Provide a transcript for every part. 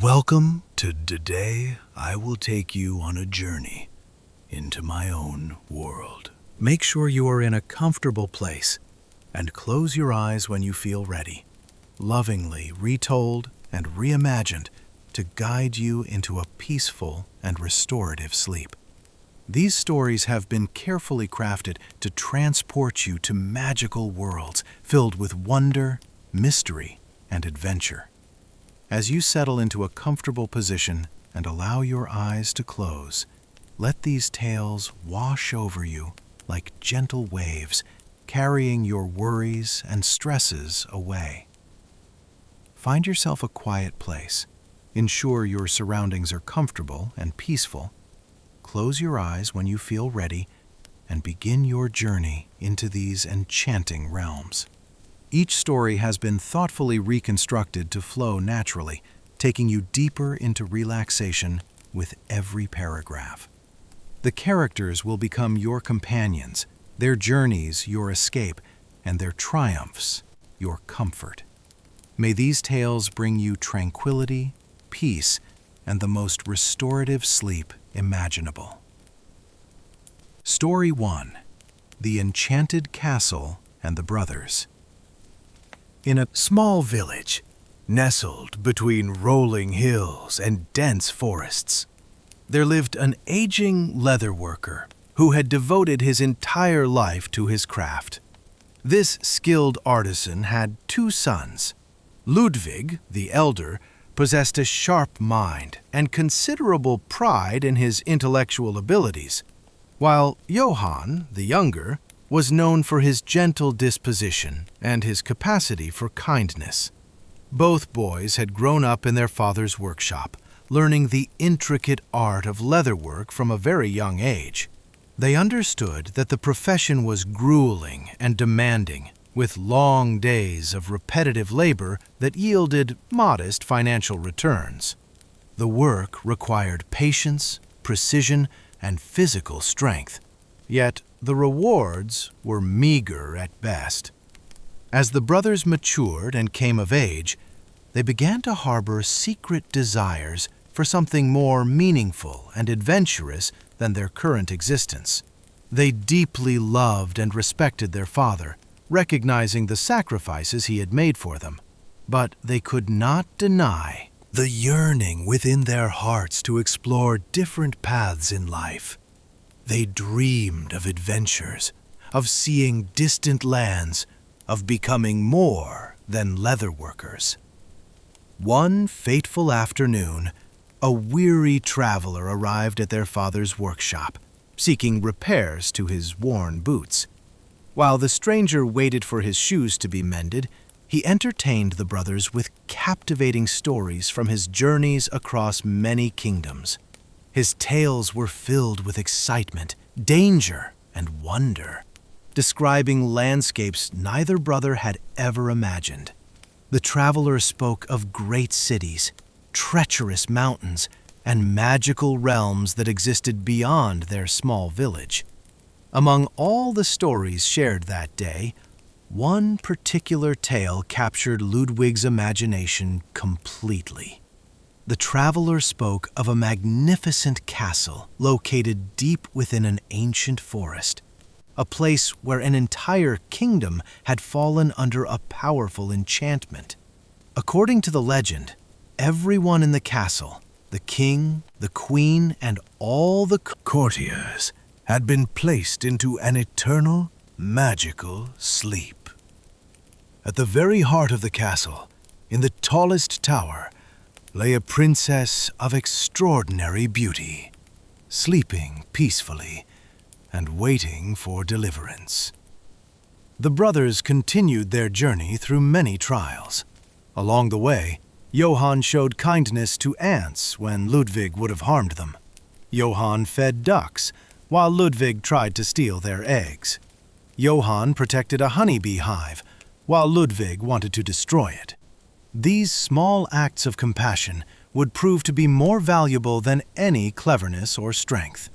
Welcome to Today I Will Take You on a Journey into My Own World. Make sure you are in a comfortable place and close your eyes when you feel ready, lovingly retold and reimagined to guide you into a peaceful and restorative sleep. These stories have been carefully crafted to transport you to magical worlds filled with wonder, mystery, and adventure. As you settle into a comfortable position and allow your eyes to close, let these tales wash over you like gentle waves, carrying your worries and stresses away. Find yourself a quiet place. Ensure your surroundings are comfortable and peaceful. Close your eyes when you feel ready and begin your journey into these enchanting realms. Each story has been thoughtfully reconstructed to flow naturally, taking you deeper into relaxation with every paragraph. The characters will become your companions, their journeys your escape, and their triumphs your comfort. May these tales bring you tranquility, peace, and the most restorative sleep imaginable. Story 1: The Enchanted Castle and the Brothers. In a small village, nestled between rolling hills and dense forests, there lived an aging leatherworker who had devoted his entire life to his craft. This skilled artisan had 2 sons. Ludwig, the elder, possessed a sharp mind and considerable pride in his intellectual abilities, while Johann, the younger, was known for his gentle disposition and his capacity for kindness. Both boys had grown up in their father's workshop, learning the intricate art of leatherwork from a very young age. They understood that the profession was grueling and demanding, with long days of repetitive labor that yielded modest financial returns. The work required patience, precision, and physical strength, yet the rewards were meager at best. As the brothers matured and came of age, they began to harbor secret desires for something more meaningful and adventurous than their current existence. They deeply loved and respected their father, recognizing the sacrifices he had made for them. But they could not deny the yearning within their hearts to explore different paths in life. They dreamed of adventures, of seeing distant lands, of becoming more than leatherworkers. One fateful afternoon, a weary traveler arrived at their father's workshop, seeking repairs to his worn boots. While the stranger waited for his shoes to be mended, he entertained the brothers with captivating stories from his journeys across many kingdoms. His tales were filled with excitement, danger, and wonder, describing landscapes neither brother had ever imagined. The traveler spoke of great cities, treacherous mountains, and magical realms that existed beyond their small village. Among all the stories shared that day, one particular tale captured Ludwig's imagination completely. The traveler spoke of a magnificent castle located deep within an ancient forest, a place where an entire kingdom had fallen under a powerful enchantment. According to the legend, everyone in the castle, the king, the queen, and all the courtiers, had been placed into an eternal, magical sleep. At the very heart of the castle, in the tallest tower, lay a princess of extraordinary beauty, sleeping peacefully and waiting for deliverance. The brothers continued their journey through many trials. Along the way, Johann showed kindness to ants when Ludwig would have harmed them. Johann fed ducks, while Ludwig tried to steal their eggs. Johann protected a honeybee hive, while Ludwig wanted to destroy it. These small acts of compassion would prove to be more valuable than any cleverness or strength.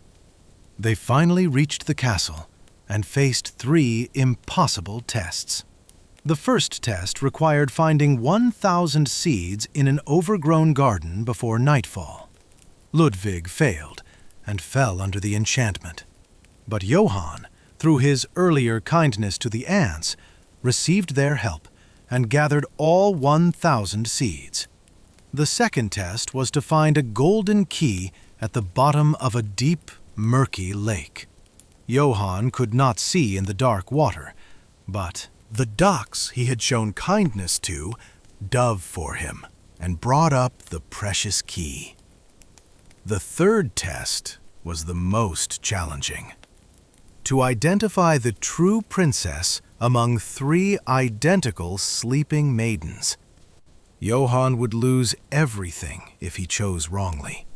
They finally reached the castle and faced 3 impossible tests. The first test required finding 1,000 seeds in an overgrown garden before nightfall. Ludwig failed and fell under the enchantment. But Johann, through his earlier kindness to the ants, received their help and gathered all 1,000 seeds. The second test was to find a golden key at the bottom of a deep, murky lake. Johann could not see in the dark water, but the ducks he had shown kindness to dove for him and brought up the precious key. The third test was the most challenging: to identify the true princess among 3 identical sleeping maidens. Johann would lose everything if he chose wrongly.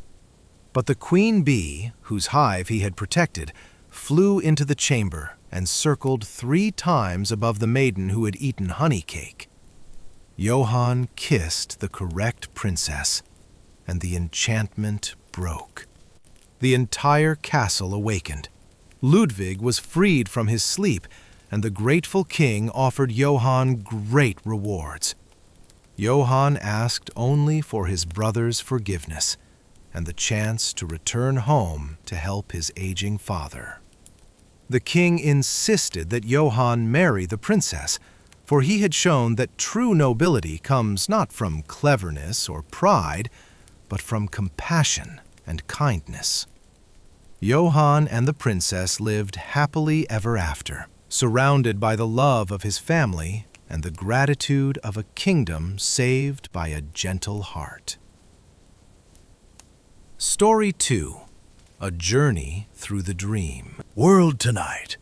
But the queen bee, whose hive he had protected, flew into the chamber and circled 3 times above the maiden who had eaten honey cake. Johann kissed the correct princess, and the enchantment broke. The entire castle awakened. Ludwig was freed from his sleep, and the grateful king offered Johann great rewards. Johann asked only for his brother's forgiveness and the chance to return home to help his aging father. The king insisted that Johann marry the princess, for he had shown that true nobility comes not from cleverness or pride, but from compassion and kindness. Johann and the princess lived happily ever after, surrounded by the love of his family and the gratitude of a kingdom saved by a gentle heart. Story 2. A Journey Through the Dream. World tonight.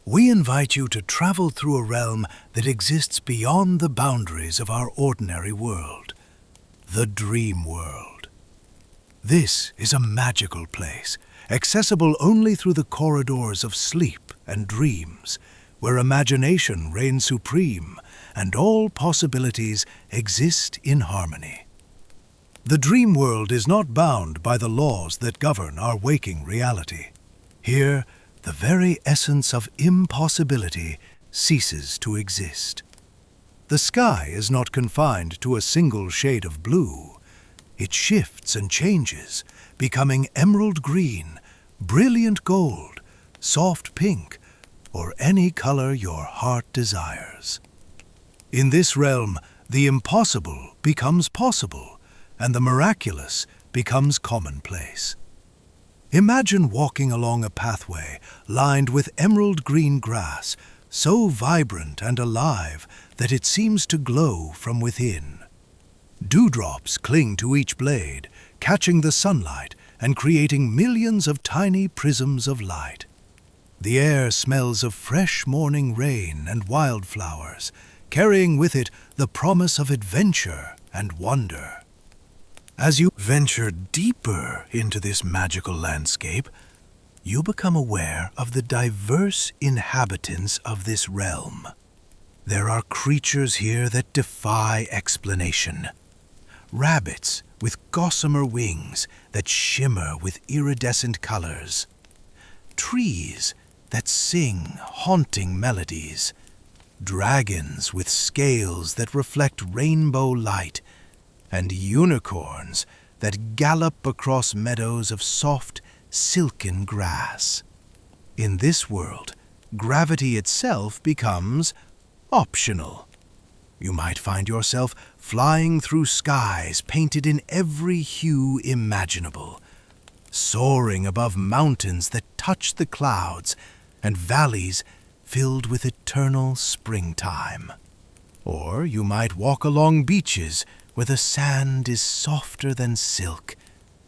We invite you to travel through a realm that exists beyond the boundaries of our ordinary world, the dream world. This is a magical place, accessible only through the corridors of sleep and dreams, where imagination reigns supreme and all possibilities exist in harmony. The dream world is not bound by the laws that govern our waking reality. Here, the very essence of impossibility ceases to exist. The sky is not confined to a single shade of blue. It shifts and changes, becoming emerald green, brilliant gold, soft pink, or any color your heart desires. In this realm, the impossible becomes possible, and the miraculous becomes commonplace. Imagine walking along a pathway lined with emerald green grass, so vibrant and alive that it seems to glow from within. Dewdrops cling to each blade, catching the sunlight and creating millions of tiny prisms of light. The air smells of fresh morning rain and wildflowers, carrying with it the promise of adventure and wonder. As you venture deeper into this magical landscape, you become aware of the diverse inhabitants of this realm. There are creatures here that defy explanation. Rabbits with gossamer wings that shimmer with iridescent colors. Trees that sing haunting melodies. Dragons with scales that reflect rainbow light, and unicorns that gallop across meadows of soft, silken grass. In this world, gravity itself becomes optional. You might find yourself flying through skies painted in every hue imaginable, soaring above mountains that touch the clouds and valleys filled with eternal springtime. Or you might walk along beaches where the sand is softer than silk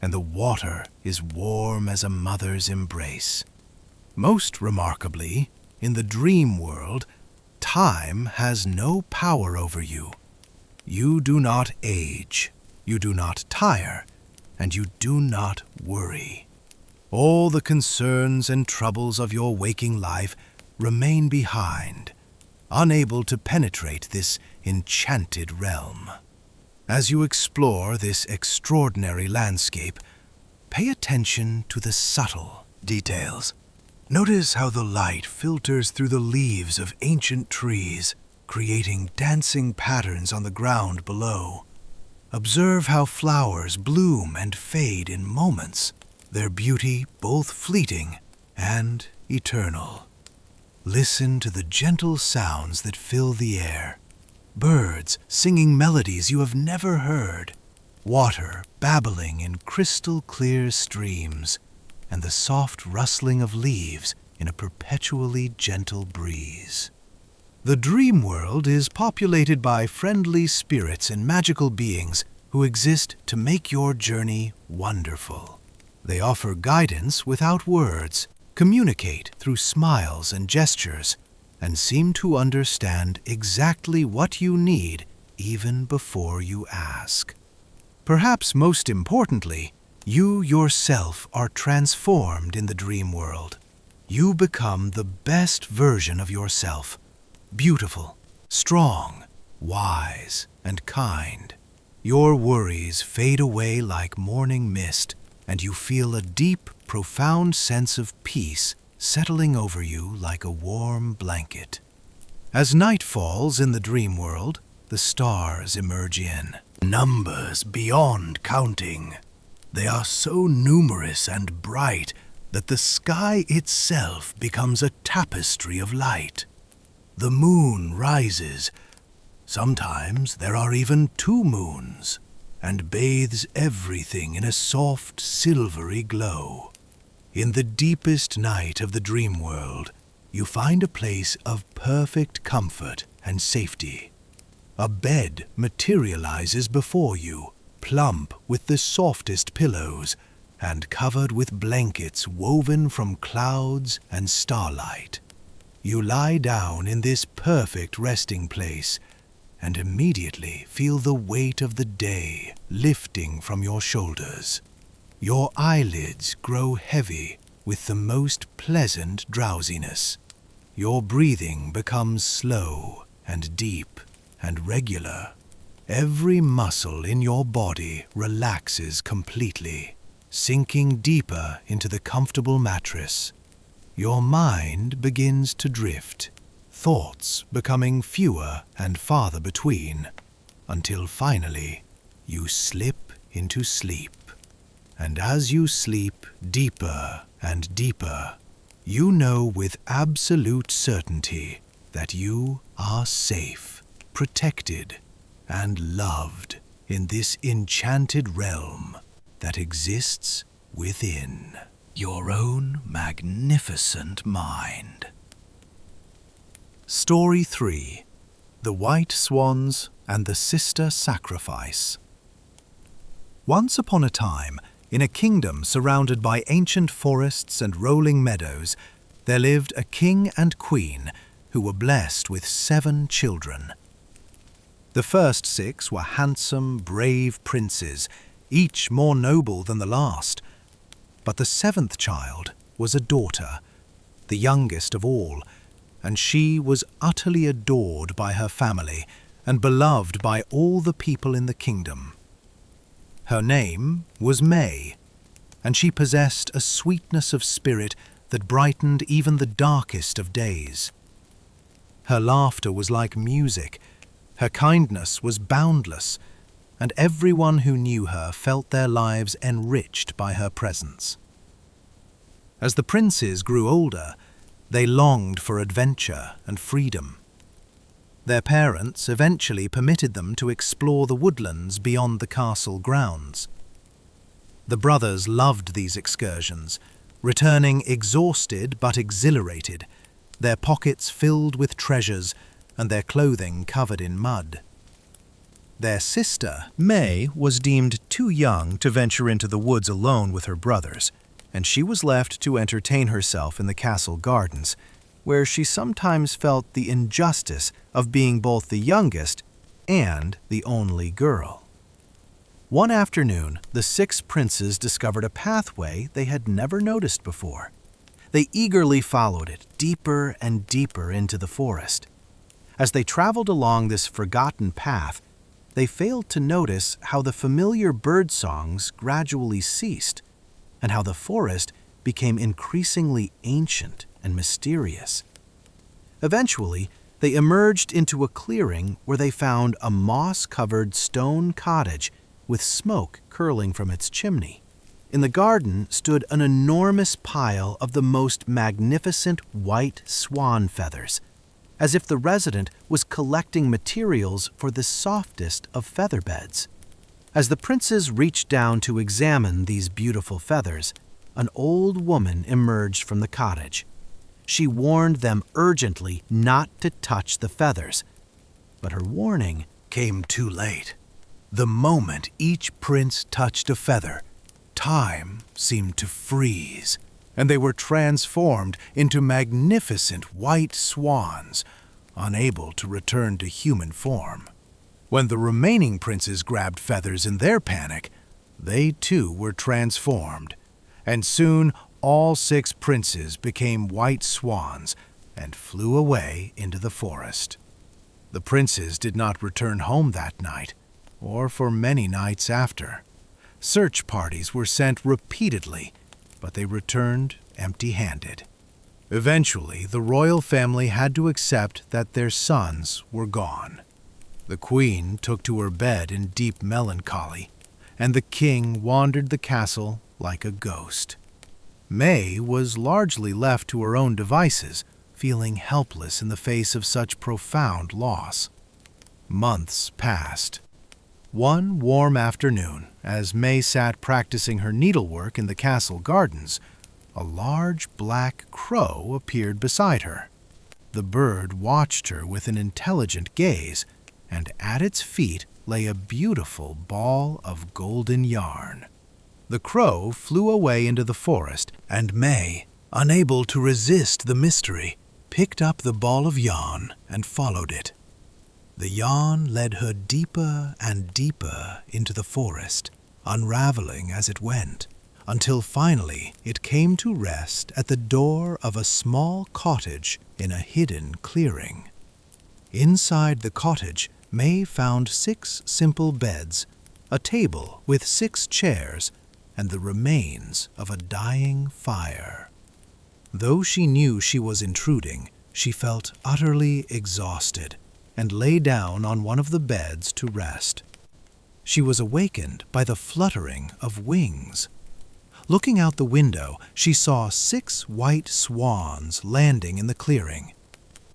and the water is warm as a mother's embrace. Most remarkably, in the dream world, time has no power over you. You do not age, you do not tire, and you do not worry. All the concerns and troubles of your waking life remain behind, unable to penetrate this enchanted realm. As you explore this extraordinary landscape, pay attention to the subtle details. Notice how the light filters through the leaves of ancient trees, creating dancing patterns on the ground below. Observe how flowers bloom and fade in moments, their beauty both fleeting and eternal. Listen to the gentle sounds that fill the air. Birds singing melodies you have never heard, water babbling in crystal clear streams, and the soft rustling of leaves in a perpetually gentle breeze. The dream world is populated by friendly spirits and magical beings who exist to make your journey wonderful. They offer guidance without words, communicate through smiles and gestures, and seem to understand exactly what you need even before you ask. Perhaps most importantly, you yourself are transformed in the dream world. You become the best version of yourself, beautiful, strong, wise, and kind. Your worries fade away like morning mist, and you feel a deep, profound sense of peace settling over you like a warm blanket. As night falls in the dream world, the stars emerge in numbers beyond counting. They are so numerous and bright that the sky itself becomes a tapestry of light. The moon rises. Sometimes there are even 2 moons, and bathes everything in a soft, silvery glow. In the deepest night of the dream world, you find a place of perfect comfort and safety. A bed materializes before you, plump with the softest pillows, and covered with blankets woven from clouds and starlight. You lie down in this perfect resting place and immediately feel the weight of the day lifting from your shoulders. Your eyelids grow heavy with the most pleasant drowsiness. Your breathing becomes slow and deep and regular. Every muscle in your body relaxes completely, sinking deeper into the comfortable mattress. Your mind begins to drift, thoughts becoming fewer and farther between, until finally you slip into sleep. And as you sleep deeper and deeper, you know with absolute certainty that you are safe, protected, and loved in this enchanted realm that exists within your own magnificent mind. Story 3: The White Swans and the Sister Sacrifice. Once upon a time, in a kingdom surrounded by ancient forests and rolling meadows, there lived a king and queen who were blessed with 7 children. The first 6 were handsome, brave princes, each more noble than the last. But the 7th child was a daughter, the youngest of all, and she was utterly adored by her family and beloved by all the people in the kingdom. Her name was May, and she possessed a sweetness of spirit that brightened even the darkest of days. Her laughter was like music, her kindness was boundless, and everyone who knew her felt their lives enriched by her presence. As the princes grew older, they longed for adventure and freedom. Their parents eventually permitted them to explore the woodlands beyond the castle grounds. The brothers loved these excursions, returning exhausted but exhilarated, their pockets filled with treasures and their clothing covered in mud. Their sister, May, was deemed too young to venture into the woods alone with her brothers, and she was left to entertain herself in the castle gardens, where she sometimes felt the injustice of being both the youngest and the only girl. One afternoon, the 6 princes discovered a pathway they had never noticed before. They eagerly followed it deeper and deeper into the forest. As they traveled along this forgotten path, they failed to notice how the familiar bird songs gradually ceased, and how the forest became increasingly ancient and mysterious. Eventually, They emerged into a clearing where they found a moss-covered stone cottage with smoke curling from its chimney. In the garden stood an enormous pile of the most magnificent white swan feathers, as if the resident was collecting materials for the softest of feather beds. As the princes reached down to examine these beautiful feathers, an old woman emerged from the cottage. She warned them urgently not to touch the feathers, but her warning Came too late. The moment each prince touched a feather, time seemed to freeze, and they were transformed into magnificent white swans, unable to return to human form. When the remaining princes grabbed feathers in their panic, they too were transformed, and soon all 6 princes became white swans and flew away into the forest. The princes did not return home that night, or for many nights after. Search parties were sent repeatedly, but they returned empty-handed. Eventually, the royal family had to accept that their sons were gone. The queen took to her bed in deep melancholy, and the king wandered the castle like a ghost. May was largely left to her own devices, feeling helpless in the face of such profound loss. Months passed. One warm afternoon, as May sat practicing her needlework in the castle gardens, a large black crow appeared beside her. The bird watched her with an intelligent gaze, and at its feet lay a beautiful ball of golden yarn. The crow flew away into the forest, and May, unable to resist the mystery, picked up the ball of yarn and followed it. The yarn led her deeper and deeper into the forest, unraveling as it went, until finally it came to rest at the door of a small cottage in a hidden clearing. Inside the cottage, May found 6 simple beds, a table with 6 chairs, and the remains of a dying fire. Though she knew she was intruding, she felt utterly exhausted and lay down on one of the beds to rest. She was awakened by the fluttering of wings. Looking out the window, she saw 6 white swans landing in the clearing.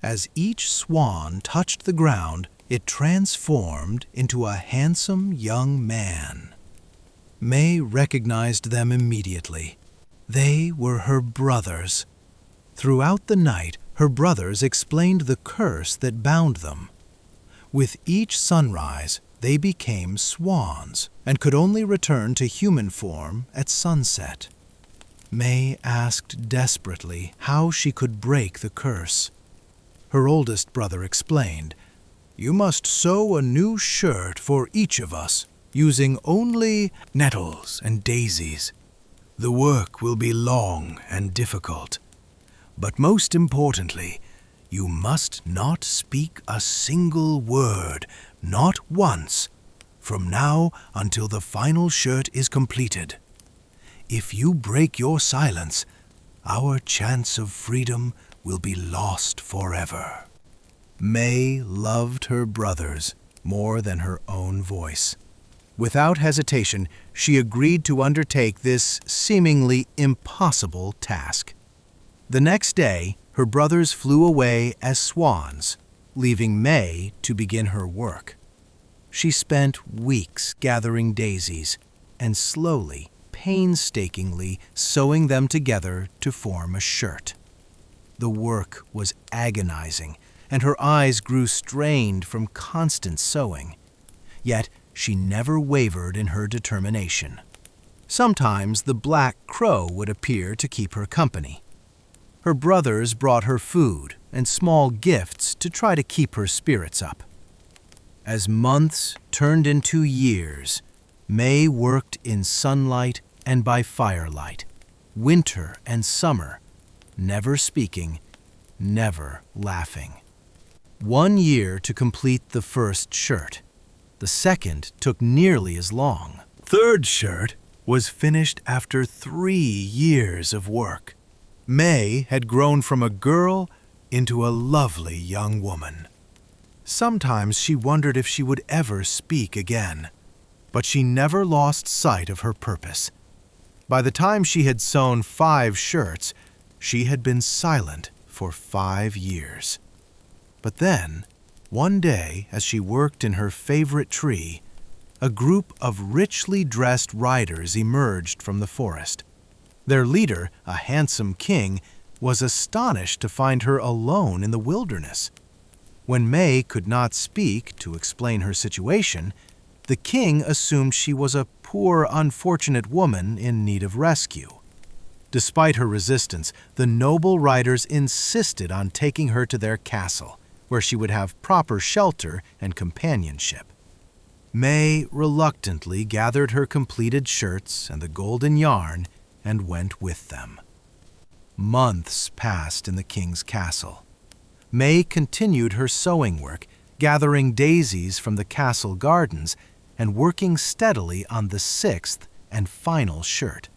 As each swan touched the ground, it transformed into a handsome young man. May recognized them immediately. They were her brothers. Throughout the night, her brothers explained the curse that bound them. With each sunrise, they became swans and could only return to human form at sunset. May asked desperately how she could break the curse. Her oldest brother explained, "You must sew a new shirt for each of us, using only nettles and daisies. The work will be long and difficult. But most importantly, you must not speak a single word, not once, from now until the final shirt is completed. If you break your silence, our chance of freedom will be lost forever." May loved her brothers more than her own voice. Without hesitation, she agreed to undertake this seemingly impossible task. The next day, her brothers flew away as swans, leaving May to begin her work. She spent weeks gathering daisies and slowly, painstakingly sewing them together to form a shirt. The work was agonizing, and her eyes grew strained from constant sewing. Yet she never wavered in her determination. Sometimes the black crow would appear to keep her company. Her brothers brought her food and small gifts to try to keep her spirits up. As months turned into years, May worked in sunlight and by firelight, winter and summer, never speaking, never laughing. 1 year to complete the first shirt. The second took nearly as long. Third shirt was finished after 3 years of work. May had grown from a girl into a lovely young woman. Sometimes she wondered if she would ever speak again, but she never lost sight of her purpose. By the time she had sewn 5 shirts, she had been silent for 5 years. But then, one day, as she worked in her favorite tree, a group of richly dressed riders emerged from the forest. Their leader, a handsome king, was astonished to find her alone in the wilderness. When May could not speak to explain her situation, the king assumed she was a poor, unfortunate woman in need of rescue. Despite her resistance, the noble riders insisted on taking her to their castle, where she would have proper shelter and companionship. May reluctantly gathered her completed shirts and the golden yarn and went with them. Months passed in the king's castle. May continued her sewing work, gathering daisies from the castle gardens and working steadily on the 6th and final shirt.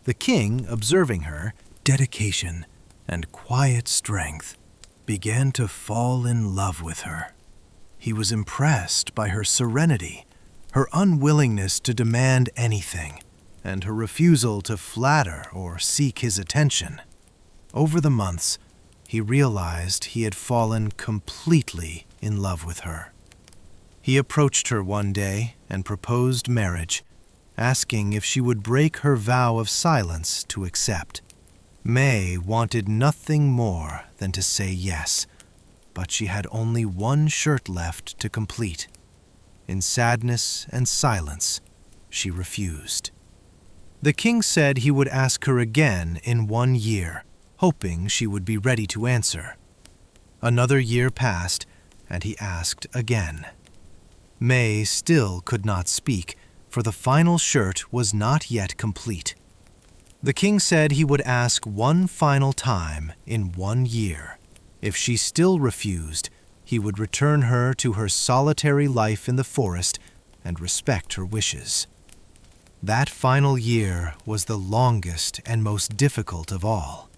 The king, observing her dedication and quiet strength, began to fall in love with her. He was impressed by her serenity, her unwillingness to demand anything, and her refusal to flatter or seek his attention. Over the months, he realized he had fallen completely in love with her. He approached her one day and proposed marriage, asking if she would break her vow of silence to accept. May wanted nothing more than to say yes, but she had only 1 shirt left to complete. In sadness and silence, she refused. The king said he would ask her again in 1 year, hoping she would be ready to answer. Another year passed, and he asked again. May still could not speak, for the final shirt was not yet complete. The king said he would ask 1 final time in 1 year. If she still refused, he would return her to her solitary life in the forest and respect her wishes. That final year was the longest and most difficult of all.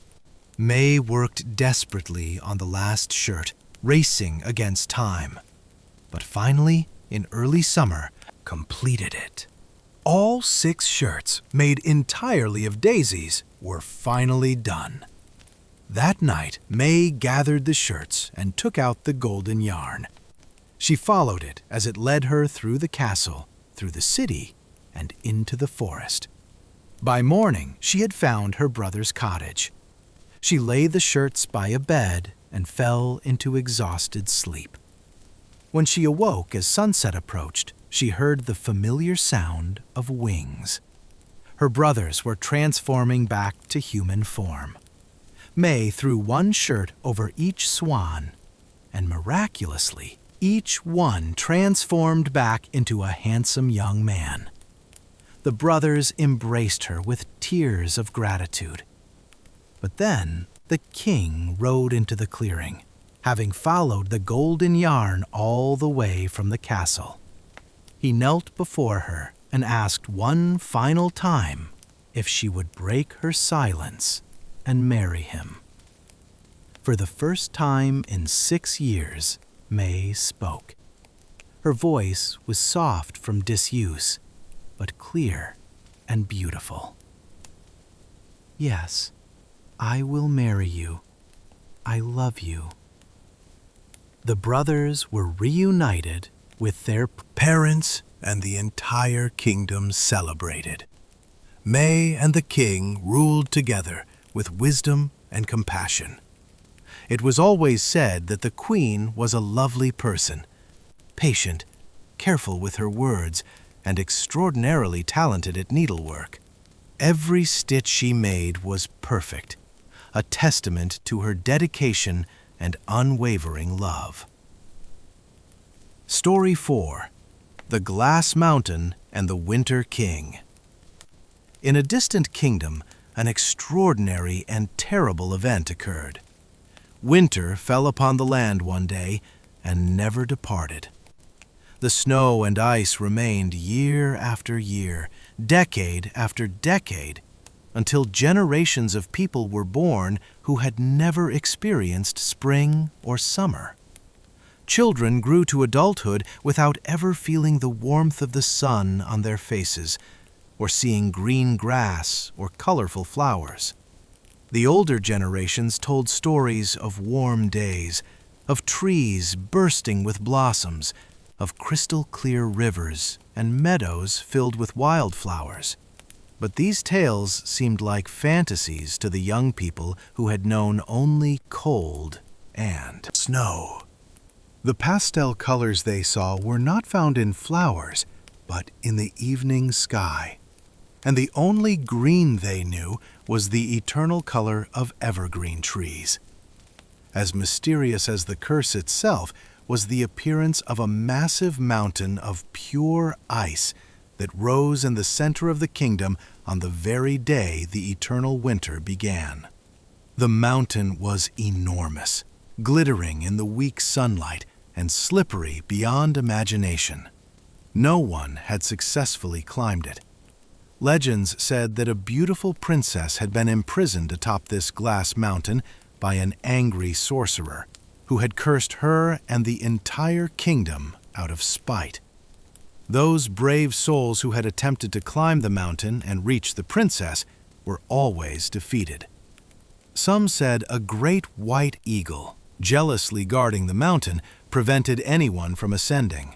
May worked desperately on the last shirt, racing against time, but finally, in early summer, completed it. All 6 shirts, made entirely of daisies, were finally done. That night, May gathered the shirts and took out the golden yarn. She followed it as it led her through the castle, through the city, and into the forest. By morning, she had found her brother's cottage. She laid the shirts by a bed and fell into exhausted sleep. When she awoke as sunset approached, she heard the familiar sound of wings. Her brothers were transforming back to human form. May threw 1 shirt over each swan, and miraculously, each one transformed back into a handsome young man. The brothers embraced her with tears of gratitude. But then the king rode into the clearing, having followed the golden yarn all the way from the castle. He knelt before her and asked 1 final time if she would break her silence and marry him. For the first time in 6 years, May spoke. Her voice was soft from disuse, but clear and beautiful. Yes, I will marry you. I love you. The brothers were reunited with their parents, and the entire kingdom celebrated. May and the king ruled together with wisdom and compassion. It was always said that the queen was a lovely person, patient, careful with her words, and extraordinarily talented at needlework. Every stitch she made was perfect, a testament to her dedication and unwavering love. Story 4. The Glass Mountain and the Winter King. In a distant kingdom, an extraordinary and terrible event occurred. Winter fell upon the land one day and never departed. The snow and ice remained year after year, decade after decade, until generations of people were born who had never experienced spring or summer. Children grew to adulthood without ever feeling the warmth of the sun on their faces, or seeing green grass or colorful flowers. The older generations told stories of warm days, of trees bursting with blossoms, of crystal-clear rivers and meadows filled with wildflowers. But these tales seemed like fantasies to the young people who had known only cold and snow. The pastel colors they saw were not found in flowers, but in the evening sky. And the only green they knew was the eternal color of evergreen trees. As mysterious as the curse itself was the appearance of a massive mountain of pure ice that rose in the center of the kingdom on the very day the eternal winter began. The mountain was enormous, glittering in the weak sunlight and slippery beyond imagination. No one had successfully climbed it. Legends said that a beautiful princess had been imprisoned atop this glass mountain by an angry sorcerer who had cursed her and the entire kingdom out of spite. Those brave souls who had attempted to climb the mountain and reach the princess were always defeated. Some said a great white eagle, jealously guarding the mountain, prevented anyone from ascending.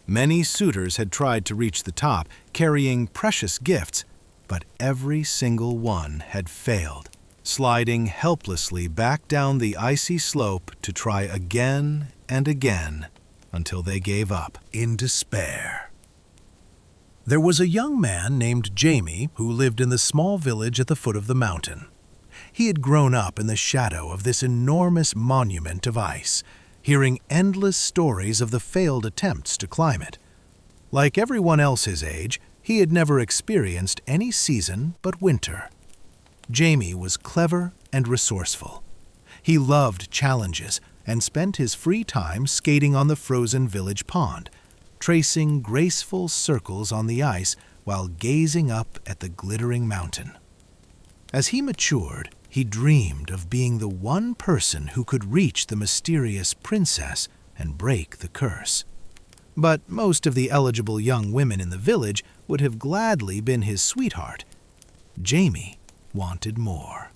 Many suitors had tried to reach the top, carrying precious gifts, but every single one had failed, sliding helplessly back down the icy slope to try again and again until they gave up in despair. There was a young man named Jamie who lived in the small village at the foot of the mountain. He had grown up in the shadow of this enormous monument of ice, hearing endless stories of the failed attempts to climb it. Like everyone else his age, he had never experienced any season but winter. Jamie was clever and resourceful. He loved challenges and spent his free time skating on the frozen village pond, tracing graceful circles on the ice while gazing up at the glittering mountain. As he matured, he dreamed of being the one person who could reach the mysterious princess and break the curse. But most of the eligible young women in the village would have gladly been his sweetheart. Jamie wanted more.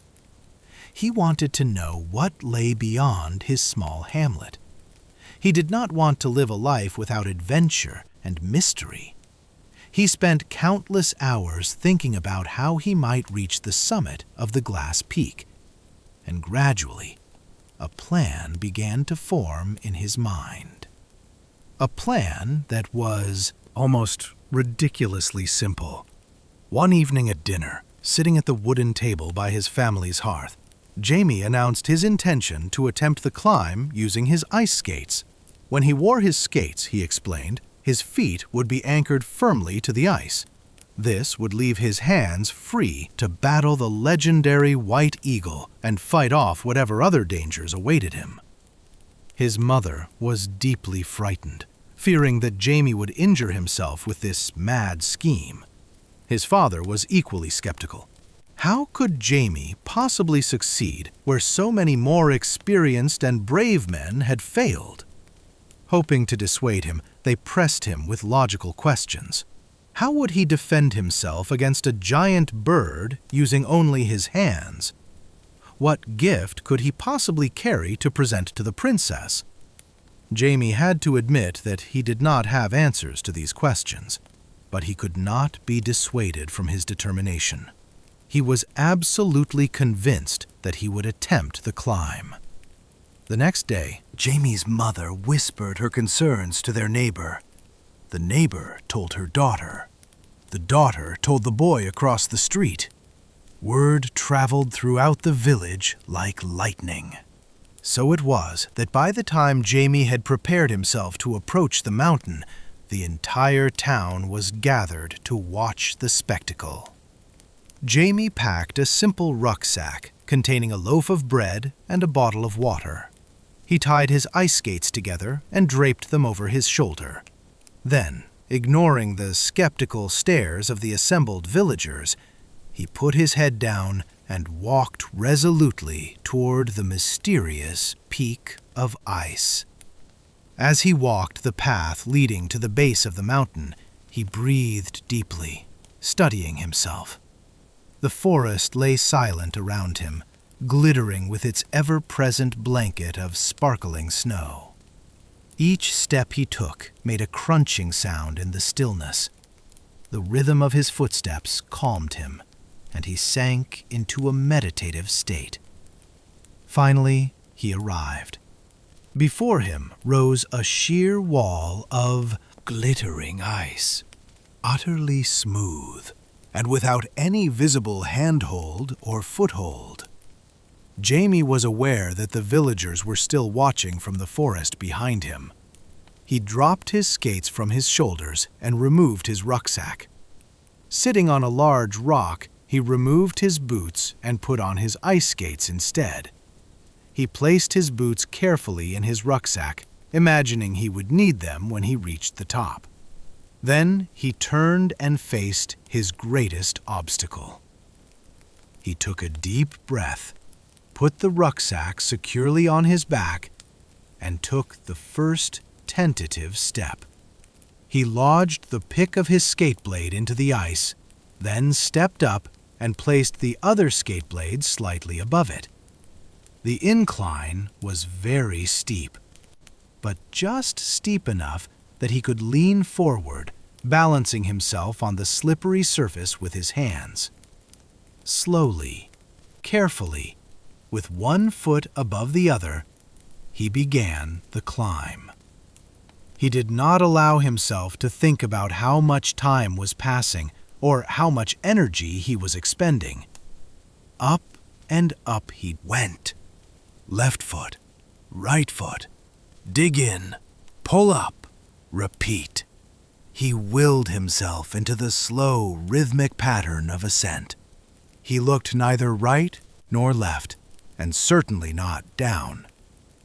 He wanted to know what lay beyond his small hamlet. He did not want to live a life without adventure and mystery. He spent countless hours thinking about how he might reach the summit of the glass peak. And gradually, a plan began to form in his mind. A plan that was almost ridiculously simple. One evening at dinner, sitting at the wooden table by his family's hearth, Jamie announced his intention to attempt the climb using his ice skates. When he wore his skates, he explained, his feet would be anchored firmly to the ice. This would leave his hands free to battle the legendary White Eagle and fight off whatever other dangers awaited him. His mother was deeply frightened, fearing that Jamie would injure himself with this mad scheme. His father was equally skeptical. How could Jamie possibly succeed where so many more experienced and brave men had failed? Hoping to dissuade him, they pressed him with logical questions. How would he defend himself against a giant bird using only his hands? What gift could he possibly carry to present to the princess? Jamie had to admit that he did not have answers to these questions, but he could not be dissuaded from his determination. He was absolutely convinced that he would attempt the climb. The next day, Jamie's mother whispered her concerns to their neighbor. The neighbor told her daughter. The daughter told the boy across the street. Word traveled throughout the village like lightning. So it was that by the time Jamie had prepared himself to approach the mountain, the entire town was gathered to watch the spectacle. Jamie packed a simple rucksack containing a loaf of bread and a bottle of water. He tied his ice skates together and draped them over his shoulder. Then, ignoring the skeptical stares of the assembled villagers, He put his head down and walked resolutely toward the mysterious peak of ice. As he walked the path leading to the base of the mountain, he breathed deeply, studying himself. The forest lay silent around him, glittering with its ever-present blanket of sparkling snow. Each step he took made a crunching sound in the stillness. The rhythm of his footsteps calmed him, and he sank into a meditative state. Finally, he arrived. Before him rose a sheer wall of glittering ice, utterly smooth, and without any visible handhold or foothold. Jamie was aware that the villagers were still watching from the forest behind him. He dropped his skates from his shoulders and removed his rucksack. Sitting on a large rock, he removed his boots and put on his ice skates instead. He placed his boots carefully in his rucksack, imagining he would need them when he reached the top. Then he turned and faced his greatest obstacle. He took a deep breath, put the rucksack securely on his back, and took the first tentative step. He lodged the pick of his skate blade into the ice, then stepped up and placed the other skate blade slightly above it. The incline was very steep, but just steep enough that he could lean forward, balancing himself on the slippery surface with his hands. Slowly, carefully, with one foot above the other, he began the climb. He did not allow himself to think about how much time was passing or how much energy he was expending. Up and up he went. Left foot, right foot, dig in, pull up, repeat. He willed himself into the slow, rhythmic pattern of ascent. He looked neither right nor left, and certainly not down.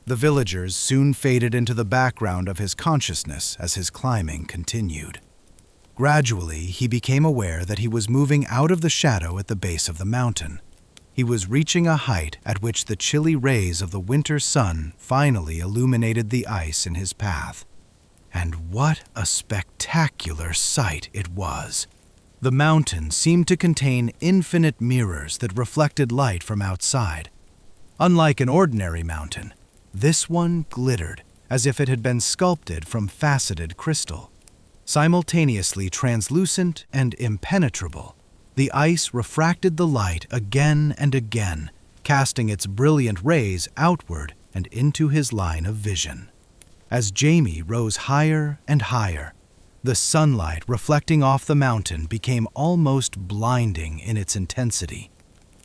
The villagers soon faded into the background of his consciousness as his climbing continued. Gradually, he became aware that he was moving out of the shadow at the base of the mountain. He was reaching a height at which the chilly rays of the winter sun finally illuminated the ice in his path. And what a spectacular sight it was! The mountain seemed to contain infinite mirrors that reflected light from outside. Unlike an ordinary mountain, this one glittered as if it had been sculpted from faceted crystal. Simultaneously translucent and impenetrable, the ice refracted the light again and again, casting its brilliant rays outward and into his line of vision. As Jamie rose higher and higher, the sunlight reflecting off the mountain became almost blinding in its intensity.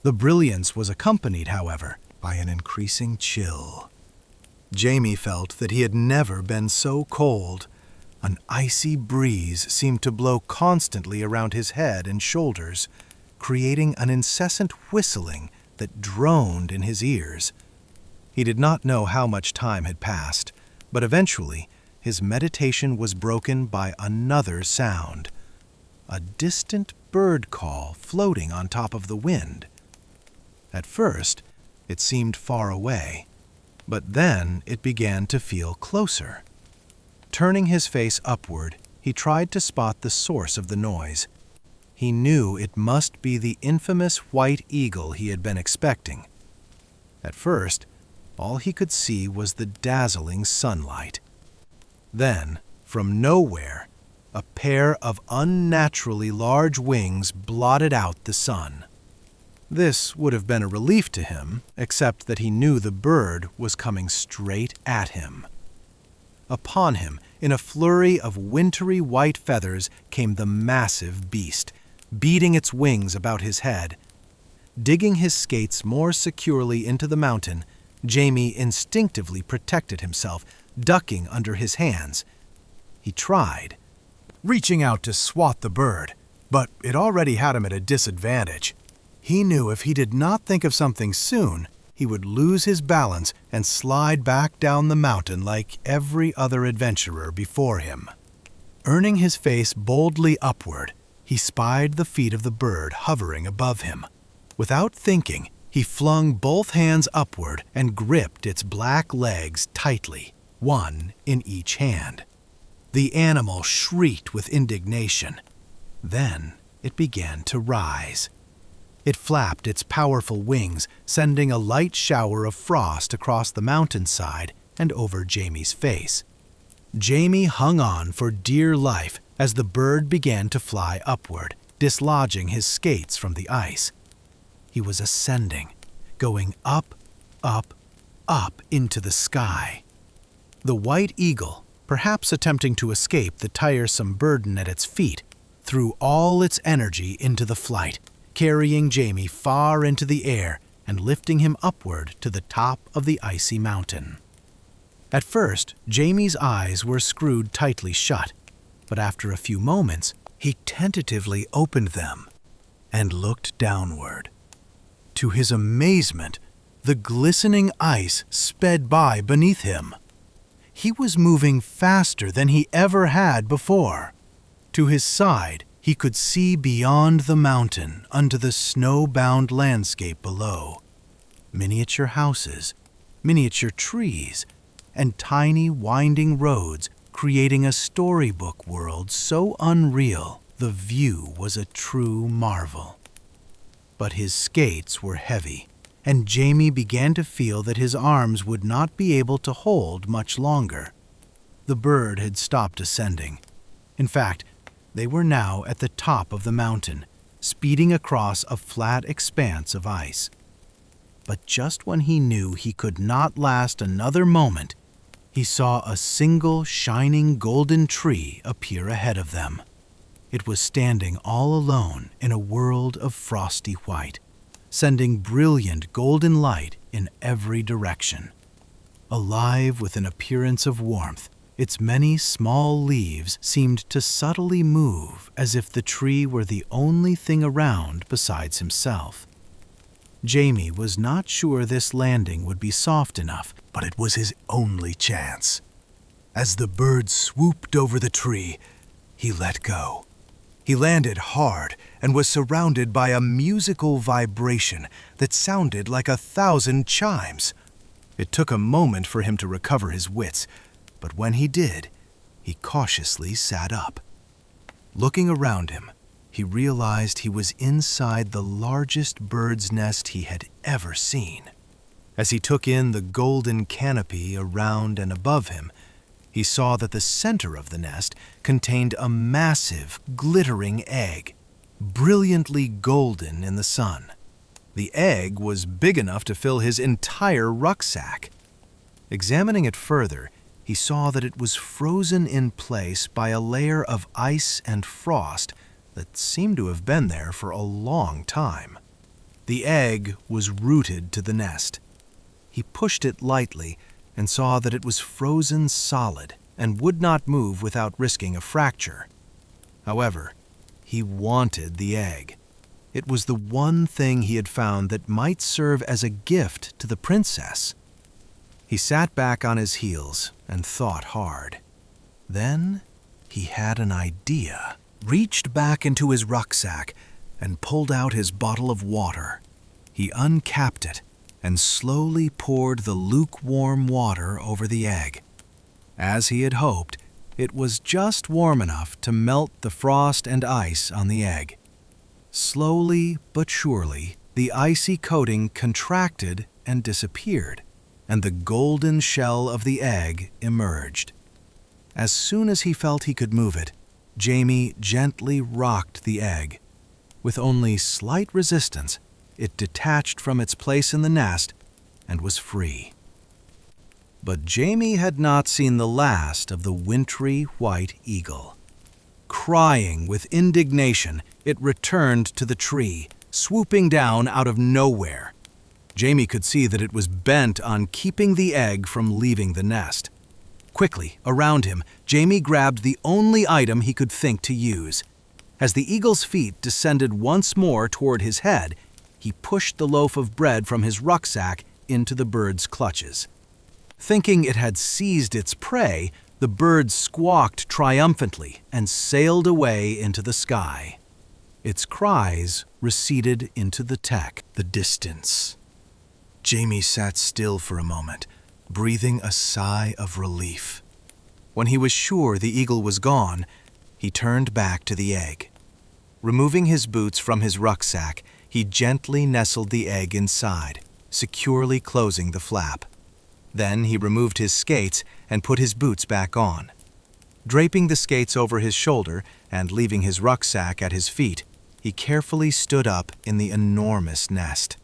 The brilliance was accompanied, however, by an increasing chill. Jamie felt that he had never been so cold. An icy breeze seemed to blow constantly around his head and shoulders, creating an incessant whistling that droned in his ears. He did not know how much time had passed, but eventually his meditation was broken by another sound, a distant bird call floating on top of the wind. At first, it seemed far away, but then it began to feel closer. Turning his face upward, he tried to spot the source of the noise. He knew it must be the infamous white eagle he had been expecting. At first, all he could see was the dazzling sunlight. Then, from nowhere, a pair of unnaturally large wings blotted out the sun. This would have been a relief to him, except that he knew the bird was coming straight at him. Upon him, in a flurry of wintry white feathers, came the massive beast, beating its wings about his head. Digging his skates more securely into the mountain, Jamie instinctively protected himself, ducking under his hands. He tried, reaching out to swat the bird, but it already had him at a disadvantage. He knew if he did not think of something soon, he would lose his balance and slide back down the mountain like every other adventurer before him. Earning his face boldly upward, he spied the feet of the bird hovering above him. Without thinking, he flung both hands upward and gripped its black legs tightly, one in each hand. The animal shrieked with indignation. Then it began to rise. It flapped its powerful wings, sending a light shower of frost across the mountainside and over Jamie's face. Jamie hung on for dear life as the bird began to fly upward, dislodging his skates from the ice. He was ascending, going up, up, up into the sky. The white eagle, perhaps attempting to escape the tiresome burden at its feet, threw all its energy into the flight, carrying Jamie far into the air and lifting him upward to the top of the icy mountain. At first, Jamie's eyes were screwed tightly shut, but after a few moments, he tentatively opened them and looked downward. To his amazement, the glistening ice sped by beneath him. He was moving faster than he ever had before. To his side, he could see beyond the mountain unto the snow-bound landscape below. Miniature houses, miniature trees, and tiny winding roads creating a storybook world so unreal the view was a true marvel. But his skates were heavy, and Jamie began to feel that his arms would not be able to hold much longer. The bird had stopped ascending. In fact, they were now at the top of the mountain, speeding across a flat expanse of ice. But just when he knew he could not last another moment, he saw a single shining golden tree appear ahead of them. It was standing all alone in a world of frosty white, sending brilliant golden light in every direction. Alive with an appearance of warmth, its many small leaves seemed to subtly move as if the tree were the only thing around besides himself. Jamie was not sure this landing would be soft enough, but it was his only chance. As the bird swooped over the tree, he let go. He landed hard and was surrounded by a musical vibration that sounded like 1,000 chimes. It took a moment for him to recover his wits, but when he did, he cautiously sat up. Looking around him, he realized he was inside the largest bird's nest he had ever seen. As he took in the golden canopy around and above him, he saw that the center of the nest contained a massive, glittering egg, brilliantly golden in the sun. The egg was big enough to fill his entire rucksack. Examining it further, he saw that it was frozen in place by a layer of ice and frost that seemed to have been there for a long time. The egg was rooted to the nest. He pushed it lightly and saw that it was frozen solid and would not move without risking a fracture. However, he wanted the egg. It was the one thing he had found that might serve as a gift to the princess. He sat back on his heels and thought hard. Then he had an idea. Reached back into his rucksack and pulled out his bottle of water. He uncapped it and slowly poured the lukewarm water over the egg. As he had hoped, it was just warm enough to melt the frost and ice on the egg. Slowly but surely, the icy coating contracted and disappeared, and the golden shell of the egg emerged. As soon as he felt he could move it, Jamie gently rocked the egg. With only slight resistance, it detached from its place in the nest and was free. But Jamie had not seen the last of the wintry white eagle. Crying with indignation, it returned to the tree, swooping down out of nowhere. Jamie could see that it was bent on keeping the egg from leaving the nest. Quickly, around him, Jamie grabbed the only item he could think to use. As the eagle's feet descended once more toward his head, he pushed the loaf of bread from his rucksack into the bird's clutches. Thinking it had seized its prey, the bird squawked triumphantly and sailed away into the sky. Its cries receded into the distance. Jamie sat still for a moment, breathing a sigh of relief. When he was sure the eagle was gone, he turned back to the egg. Removing his boots from his rucksack, he gently nestled the egg inside, securely closing the flap. Then he removed his skates and put his boots back on. Draping the skates over his shoulder and leaving his rucksack at his feet, he carefully stood up in the enormous nest.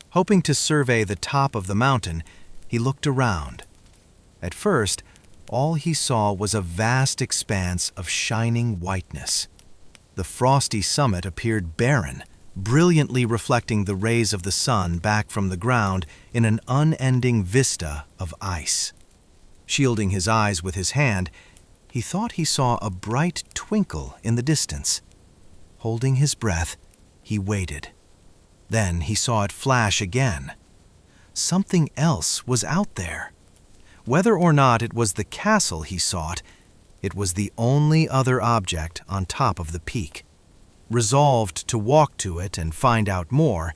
Hoping to survey the top of the mountain, he looked around. At first, all he saw was a vast expanse of shining whiteness. The frosty summit appeared barren, brilliantly reflecting the rays of the sun back from the ground in an unending vista of ice. Shielding his eyes with his hand, he thought he saw a bright twinkle in the distance. Holding his breath, he waited. Then he saw it flash again. Something else was out there. Whether or not it was the castle he sought, it was the only other object on top of the peak. Resolved to walk to it and find out more,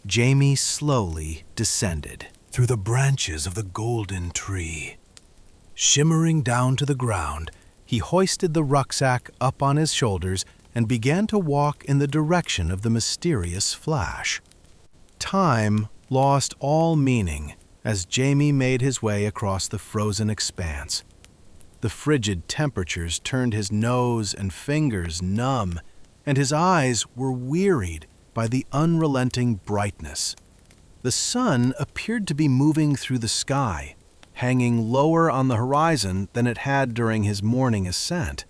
Jamie slowly descended through the branches of the golden tree. Shimmering down to the ground, he hoisted the rucksack up on his shoulders and began to walk in the direction of the mysterious flash. Time lost all meaning as Jamie made his way across the frozen expanse. The frigid temperatures turned his nose and fingers numb, and his eyes were wearied by the unrelenting brightness. The sun appeared to be moving through the sky, hanging lower on the horizon than it had during his morning ascent.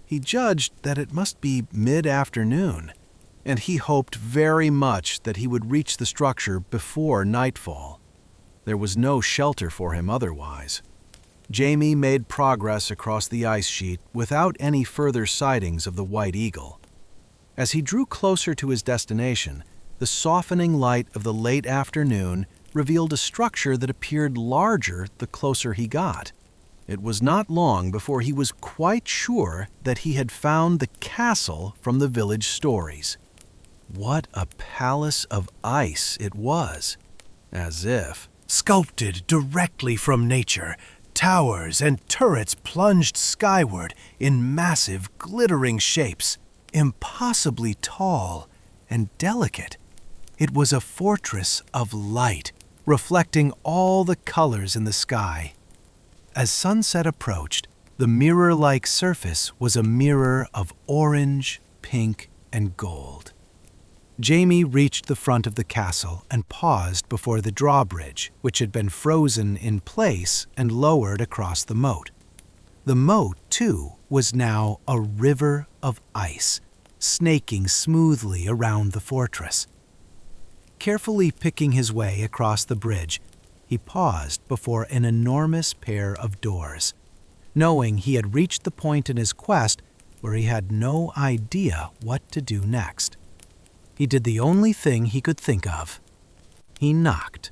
He judged that it must be mid-afternoon, and he hoped very much that he would reach the structure before nightfall. There was no shelter for him otherwise. Jamie made progress across the ice sheet without any further sightings of the white eagle. As he drew closer to his destination, the softening light of the late afternoon revealed a structure that appeared larger the closer he got. It was not long before he was quite sure that he had found the castle from the village stories. What a palace of ice it was! As if, sculpted directly from nature, towers and turrets plunged skyward in massive, glittering shapes, impossibly tall and delicate. It was a fortress of light, reflecting all the colors in the sky. As sunset approached, the mirror-like surface was a mirror of orange, pink, and gold. Jamie reached the front of the castle and paused before the drawbridge, which had been frozen in place and lowered across the moat. The moat, too, was now a river of ice, snaking smoothly around the fortress. Carefully picking his way across the bridge, he paused before an enormous pair of doors, knowing he had reached the point in his quest where he had no idea what to do next. He did the only thing he could think of. He knocked.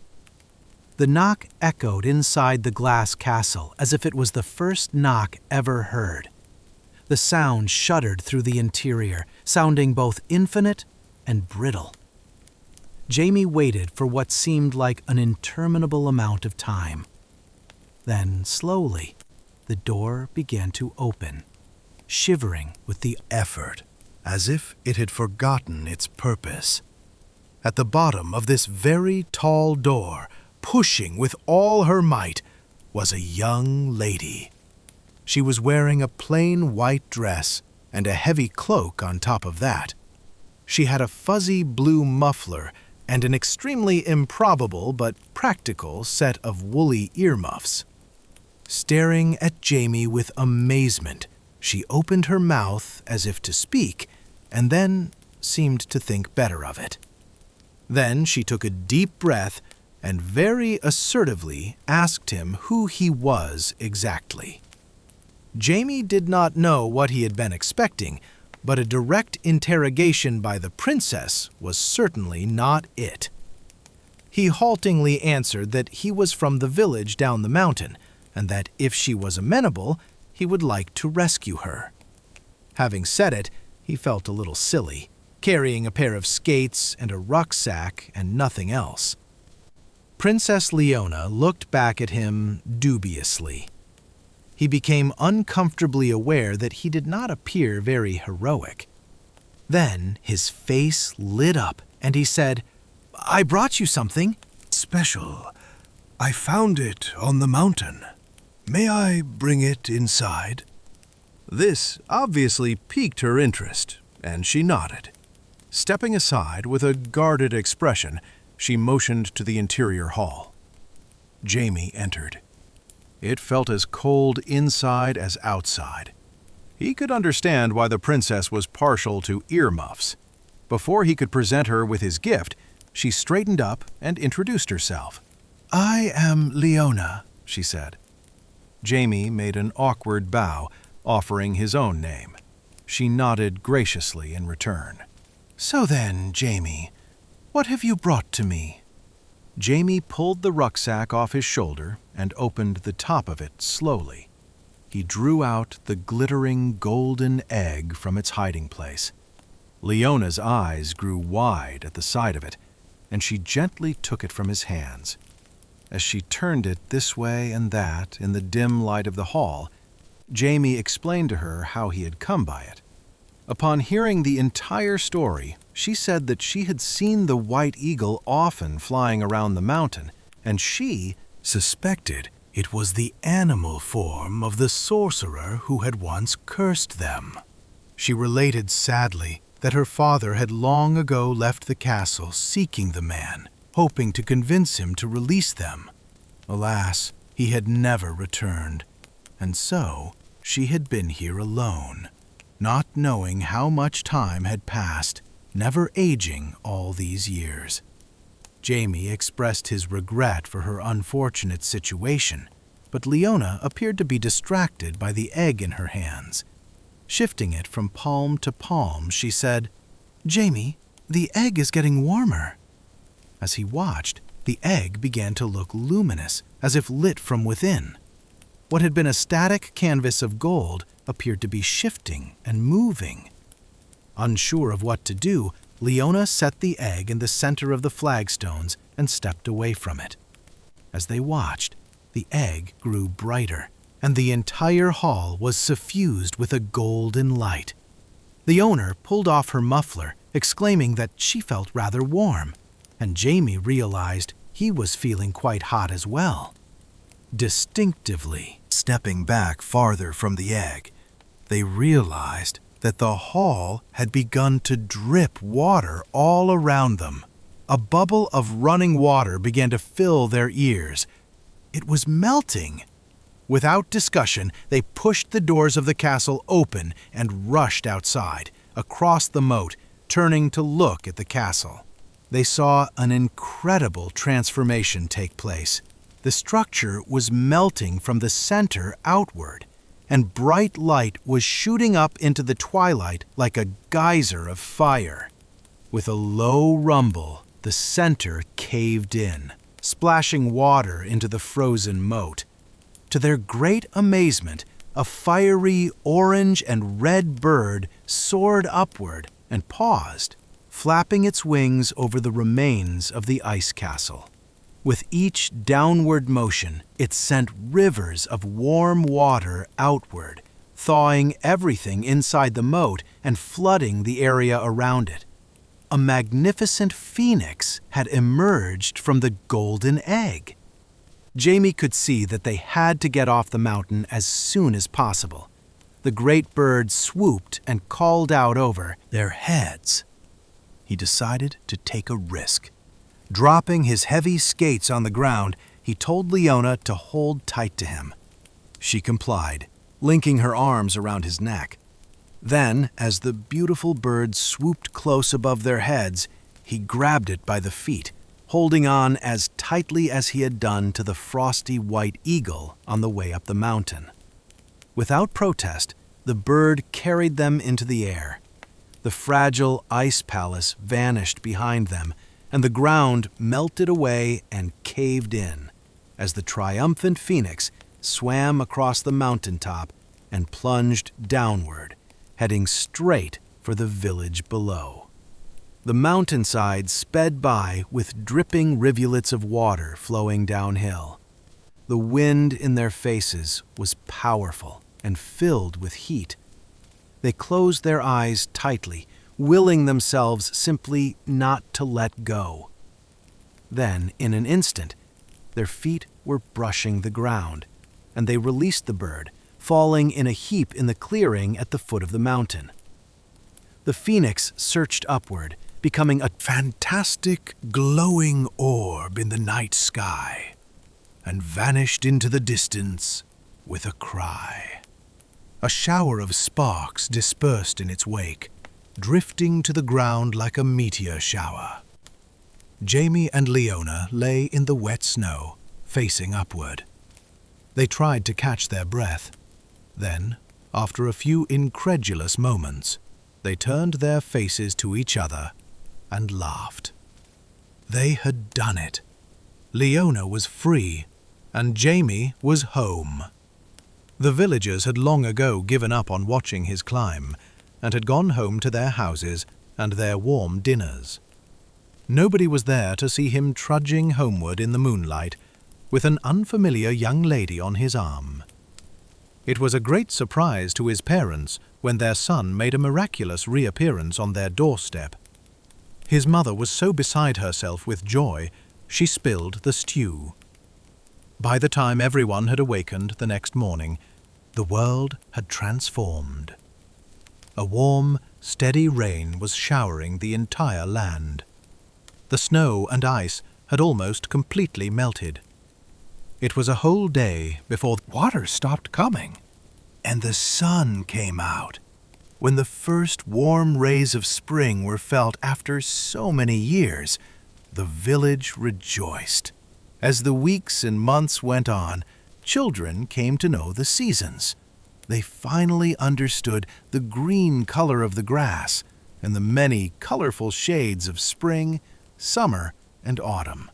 The knock echoed inside the glass castle as if it was the first knock ever heard. The sound shuddered through the interior, sounding both infinite and brittle. Jamie waited for what seemed like an interminable amount of time. Then, slowly, the door began to open, shivering with the effort, as if it had forgotten its purpose. At the bottom of this very tall door, pushing with all her might, was a young lady. She was wearing a plain white dress and a heavy cloak on top of that. She had a fuzzy blue muffler and an extremely improbable but practical set of woolly earmuffs. Staring at Jamie with amazement, she opened her mouth as if to speak, and then seemed to think better of it. Then she took a deep breath and very assertively asked him who he was exactly. Jamie did not know what he had been expecting, but a direct interrogation by the princess was certainly not it. He haltingly answered that he was from the village down the mountain, and that if she was amenable, he would like to rescue her. Having said it, he felt a little silly. carrying a pair of skates and a rucksack and nothing else. Princess Leona looked back at him dubiously. He became uncomfortably aware that he did not appear very heroic. Then his face lit up and he said, "I brought you something." "Special. I found it on the mountain. May I bring it inside?" This obviously piqued her interest, and she nodded. Stepping aside with a guarded expression, she motioned to the interior hall. Jamie entered. It felt as cold inside as outside. He could understand why the princess was partial to earmuffs. Before he could present her with his gift, she straightened up and introduced herself. "I am Leona," she said. Jamie made an awkward bow, offering his own name. She nodded graciously in return. "So then, Jamie, what have you brought to me?" Jamie pulled the rucksack off his shoulder and opened the top of it slowly. He drew out the glittering golden egg from its hiding place. Leona's eyes grew wide at the sight of it, and she gently took it from his hands. As she turned it this way and that in the dim light of the hall, Jamie explained to her how he had come by it. Upon hearing the entire story, she said that she had seen the white eagle often flying around the mountain, and she suspected it was the animal form of the sorcerer who had once cursed them. She related sadly that her father had long ago left the castle seeking the man, hoping to convince him to release them. Alas, he had never returned, and so she had been here alone, not knowing how much time had passed, never aging all these years. Jamie expressed his regret for her unfortunate situation, but Leona appeared to be distracted by the egg in her hands. Shifting it from palm to palm, she said, "Jamie, the egg is getting warmer." As he watched, the egg began to look luminous, as if lit from within. What had been a static canvas of gold appeared to be shifting and moving. Unsure of what to do, Leona set the egg in the center of the flagstones and stepped away from it. As they watched, the egg grew brighter, and the entire hall was suffused with a golden light. The owner pulled off her muffler, exclaiming that she felt rather warm, and Jamie realized he was feeling quite hot as well. Distinctively stepping back farther from the egg, they realized that the hall had begun to drip water all around them. A bubble of running water began to fill their ears. It was melting. Without discussion, they pushed the doors of the castle open and rushed outside, across the moat, turning to look at the castle. They saw an incredible transformation take place. The structure was melting from the center outward, and bright light was shooting up into the twilight like a geyser of fire. With a low rumble, the center caved in, splashing water into the frozen moat. To their great amazement, a fiery orange and red bird soared upward and paused, flapping its wings over the remains of the ice castle. With each downward motion, it sent rivers of warm water outward, thawing everything inside the moat and flooding the area around it. A magnificent phoenix had emerged from the golden egg. Jamie could see that they had to get off the mountain as soon as possible. The great bird swooped and called out over their heads. He decided to take a risk. Dropping his heavy skates on the ground, he told Leona to hold tight to him. She complied, linking her arms around his neck. Then, as the beautiful bird swooped close above their heads, he grabbed it by the feet, holding on as tightly as he had done to the frosty white eagle on the way up the mountain. Without protest, the bird carried them into the air. The fragile ice palace vanished behind them, and the ground melted away and caved in as the triumphant phoenix swam across the mountaintop and plunged downward, heading straight for the village below. The mountainside sped by with dripping rivulets of water flowing downhill. The wind in their faces was powerful and filled with heat. They closed their eyes tightly, willing themselves simply not to let go. Then, in an instant, their feet were brushing the ground, and they released the bird, falling in a heap in the clearing at the foot of the mountain. The phoenix searched upward, becoming a fantastic, glowing orb in the night sky, and vanished into the distance with a cry. A shower of sparks dispersed in its wake, drifting to the ground like a meteor shower. Jamie and Leona lay in the wet snow, facing upward. They tried to catch their breath. Then, after a few incredulous moments, they turned their faces to each other and laughed. They had done it. Leona was free, and Jamie was home. The villagers had long ago given up on watching his climb and had gone home to their houses and their warm dinners. Nobody was there to see him trudging homeward in the moonlight with an unfamiliar young lady on his arm. It was a great surprise to his parents when their son made a miraculous reappearance on their doorstep. His mother was so beside herself with joy, she spilled the stew. By the time everyone had awakened the next morning, the world had transformed. A warm, steady rain was showering the entire land. The snow and ice had almost completely melted. It was a whole day before water stopped coming, and the sun came out. When the first warm rays of spring were felt after so many years, the village rejoiced. As the weeks and months went on, children came to know the seasons. They finally understood the green color of the grass and the many colorful shades of spring, summer, and autumn.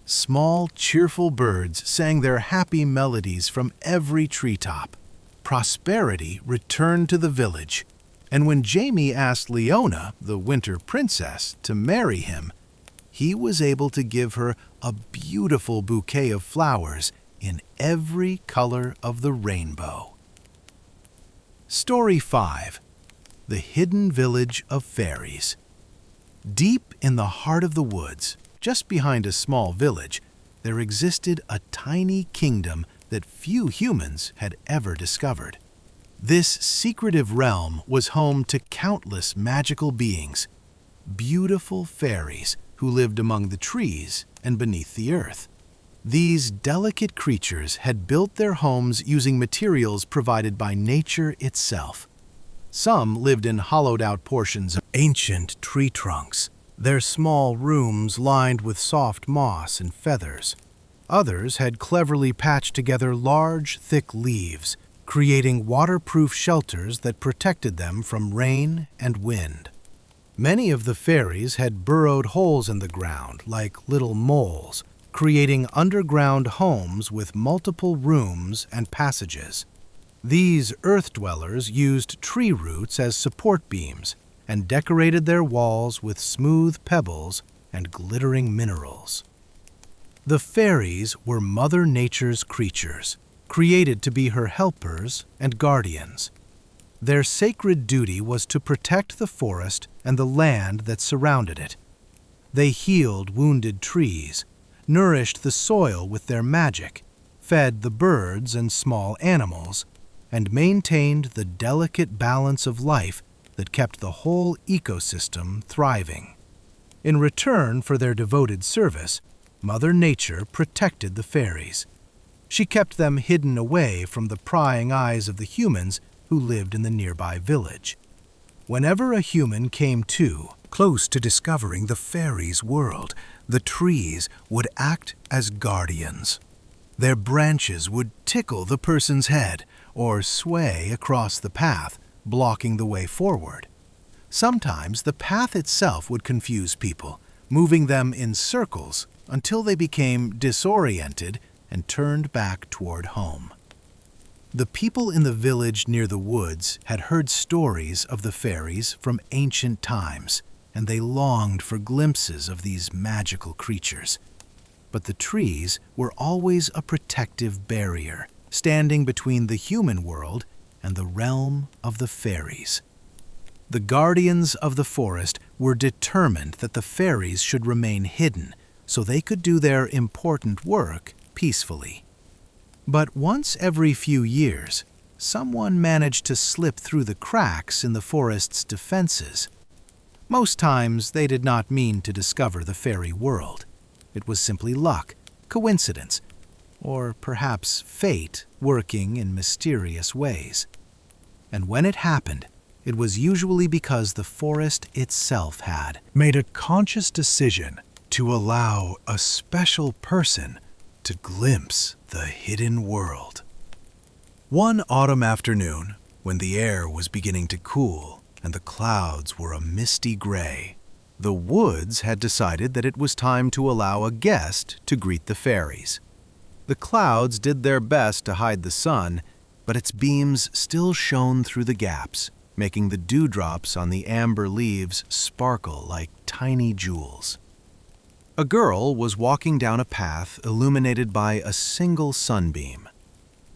Small, cheerful birds sang their happy melodies from every treetop. Prosperity returned to the village, and when Jamie asked Leona, the winter princess, to marry him, he was able to give her a beautiful bouquet of flowers in every color of the rainbow. Story 5. The Hidden Village of Fairies. Deep in the heart of the woods, just behind a small village, there existed a tiny kingdom that few humans had ever discovered. This secretive realm was home to countless magical beings, beautiful fairies who lived among the trees and beneath the earth. These delicate creatures had built their homes using materials provided by nature itself. Some lived in hollowed-out portions of ancient tree trunks, their small rooms lined with soft moss and feathers. Others had cleverly patched together large, thick leaves, creating waterproof shelters that protected them from rain and wind. Many of the fairies had burrowed holes in the ground like little moles, creating underground homes with multiple rooms and passages. These earth dwellers used tree roots as support beams and decorated their walls with smooth pebbles and glittering minerals. The fairies were Mother Nature's creatures, created to be her helpers and guardians. Their sacred duty was to protect the forest and the land that surrounded it. They healed wounded trees, nourished the soil with their magic, fed the birds and small animals, and maintained the delicate balance of life that kept the whole ecosystem thriving. In return for their devoted service, Mother Nature protected the fairies. She kept them hidden away from the prying eyes of the humans who lived in the nearby village. Whenever a human came too close to discovering the fairies' world, the trees would act as guardians. Their branches would tickle the person's head or sway across the path, blocking the way forward. Sometimes the path itself would confuse people, moving them in circles until they became disoriented and turned back toward home. The people in the village near the woods had heard stories of the fairies from ancient times. and they longed for glimpses of these magical creatures. But the trees were always a protective barrier, standing between the human world and the realm of the fairies. The guardians of the forest were determined that the fairies should remain hidden so they could do their important work peacefully. But once every few years, someone managed to slip through the cracks in the forest's defenses. Most times, they did not mean to discover the fairy world. It was simply luck, coincidence, or perhaps fate working in mysterious ways. And when it happened, it was usually because the forest itself had made a conscious decision to allow a special person to glimpse the hidden world. One autumn afternoon, when the air was beginning to cool and the clouds were a misty gray, the woods had decided that it was time to allow a guest to greet the fairies. The clouds did their best to hide the sun, but its beams still shone through the gaps, making the dewdrops on the amber leaves sparkle like tiny jewels. A girl was walking down a path illuminated by a single sunbeam.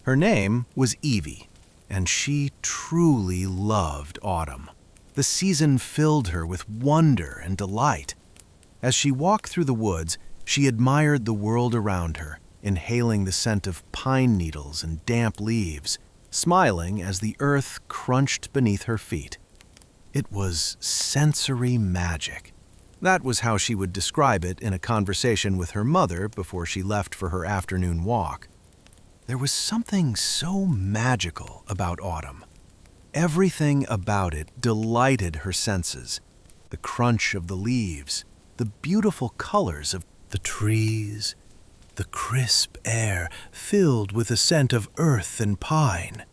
Her name was Evie, and she truly loved autumn. The season filled her with wonder and delight. As she walked through the woods, she admired the world around her, inhaling the scent of pine needles and damp leaves, smiling as the earth crunched beneath her feet. It was sensory magic. That was how she would describe it in a conversation with her mother before she left for her afternoon walk. There was something so magical about autumn. Everything about it delighted her senses. The crunch of the leaves, the beautiful colors of the trees, the crisp air filled with a scent of earth and pine.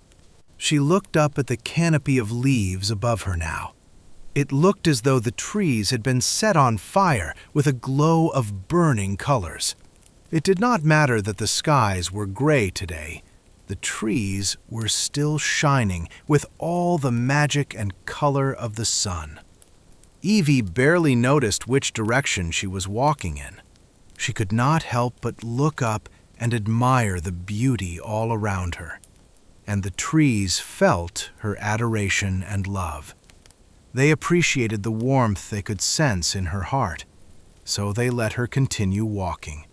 She looked up at the canopy of leaves above her now. It looked as though the trees had been set on fire with a glow of burning colors. It did not matter that the skies were gray today. The trees were still shining with all the magic and color of the sun. Evie barely noticed which direction she was walking in. She could not help but look up and admire the beauty all around her. And the trees felt her adoration and love. They appreciated the warmth they could sense in her heart, so they let her continue walking,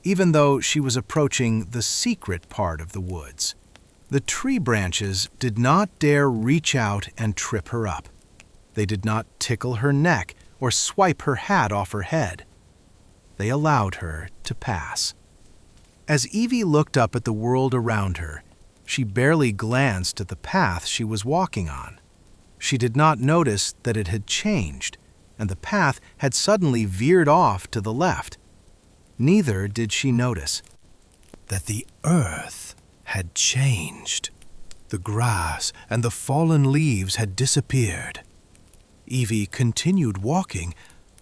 even though she was approaching the secret part of the woods. The tree branches did not dare reach out and trip her up. They did not tickle her neck or swipe her hat off her head. They allowed her to pass. As Evie looked up at the world around her, she barely glanced at the path she was walking on. She did not notice that it had changed, and the path had suddenly veered off to the left. Neither did she notice that the earth had changed. The grass and the fallen leaves had disappeared. Evie continued walking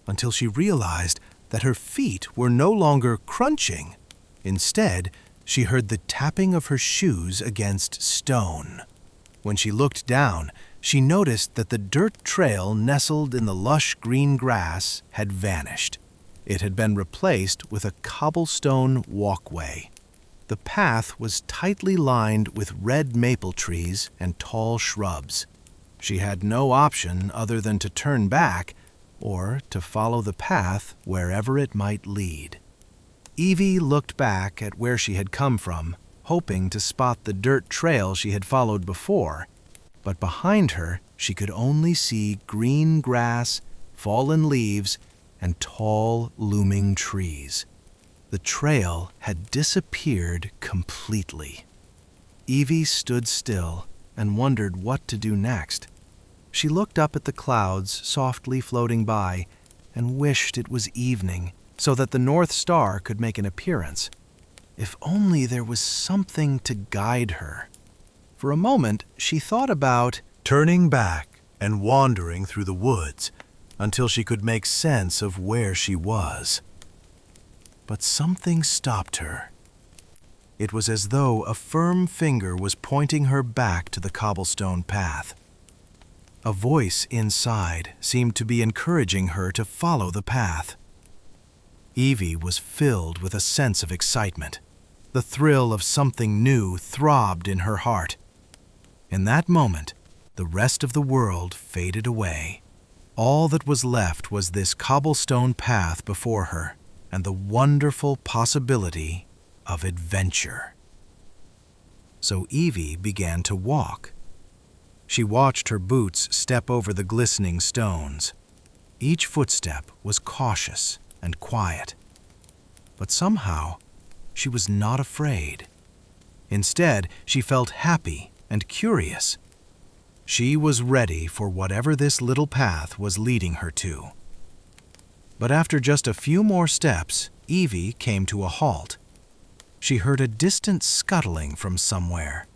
until she realized that her feet were no longer crunching. Instead, she heard the tapping of her shoes against stone. When she looked down, she noticed that the dirt trail nestled in the lush green grass had vanished. It had been replaced with a cobblestone walkway. The path was tightly lined with red maple trees and tall shrubs. She had no option other than to turn back or to follow the path wherever it might lead. Evie looked back at where she had come from, hoping to spot the dirt trail she had followed before, but behind her she could only see green grass, fallen leaves, and tall, looming trees. The trail had disappeared completely. Evie stood still and wondered what to do next. She looked up at the clouds softly floating by and wished it was evening so that the North Star could make an appearance. If only there was something to guide her. For a moment, she thought about turning back and wandering through the woods until she could make sense of where she was. But something stopped her. It was as though a firm finger was pointing her back to the cobblestone path. A voice inside seemed to be encouraging her to follow the path. Evie was filled with a sense of excitement. The thrill of something new throbbed in her heart. In that moment, the rest of the world faded away. All that was left was this cobblestone path before her and the wonderful possibility of adventure. So Evie began to walk. She watched her boots step over the glistening stones. Each footstep was cautious and quiet. But somehow, she was not afraid. Instead, she felt happy and curious. She was ready for whatever this little path was leading her to. But after just a few more steps, Evie came to a halt. She heard a distant scuttling from somewhere,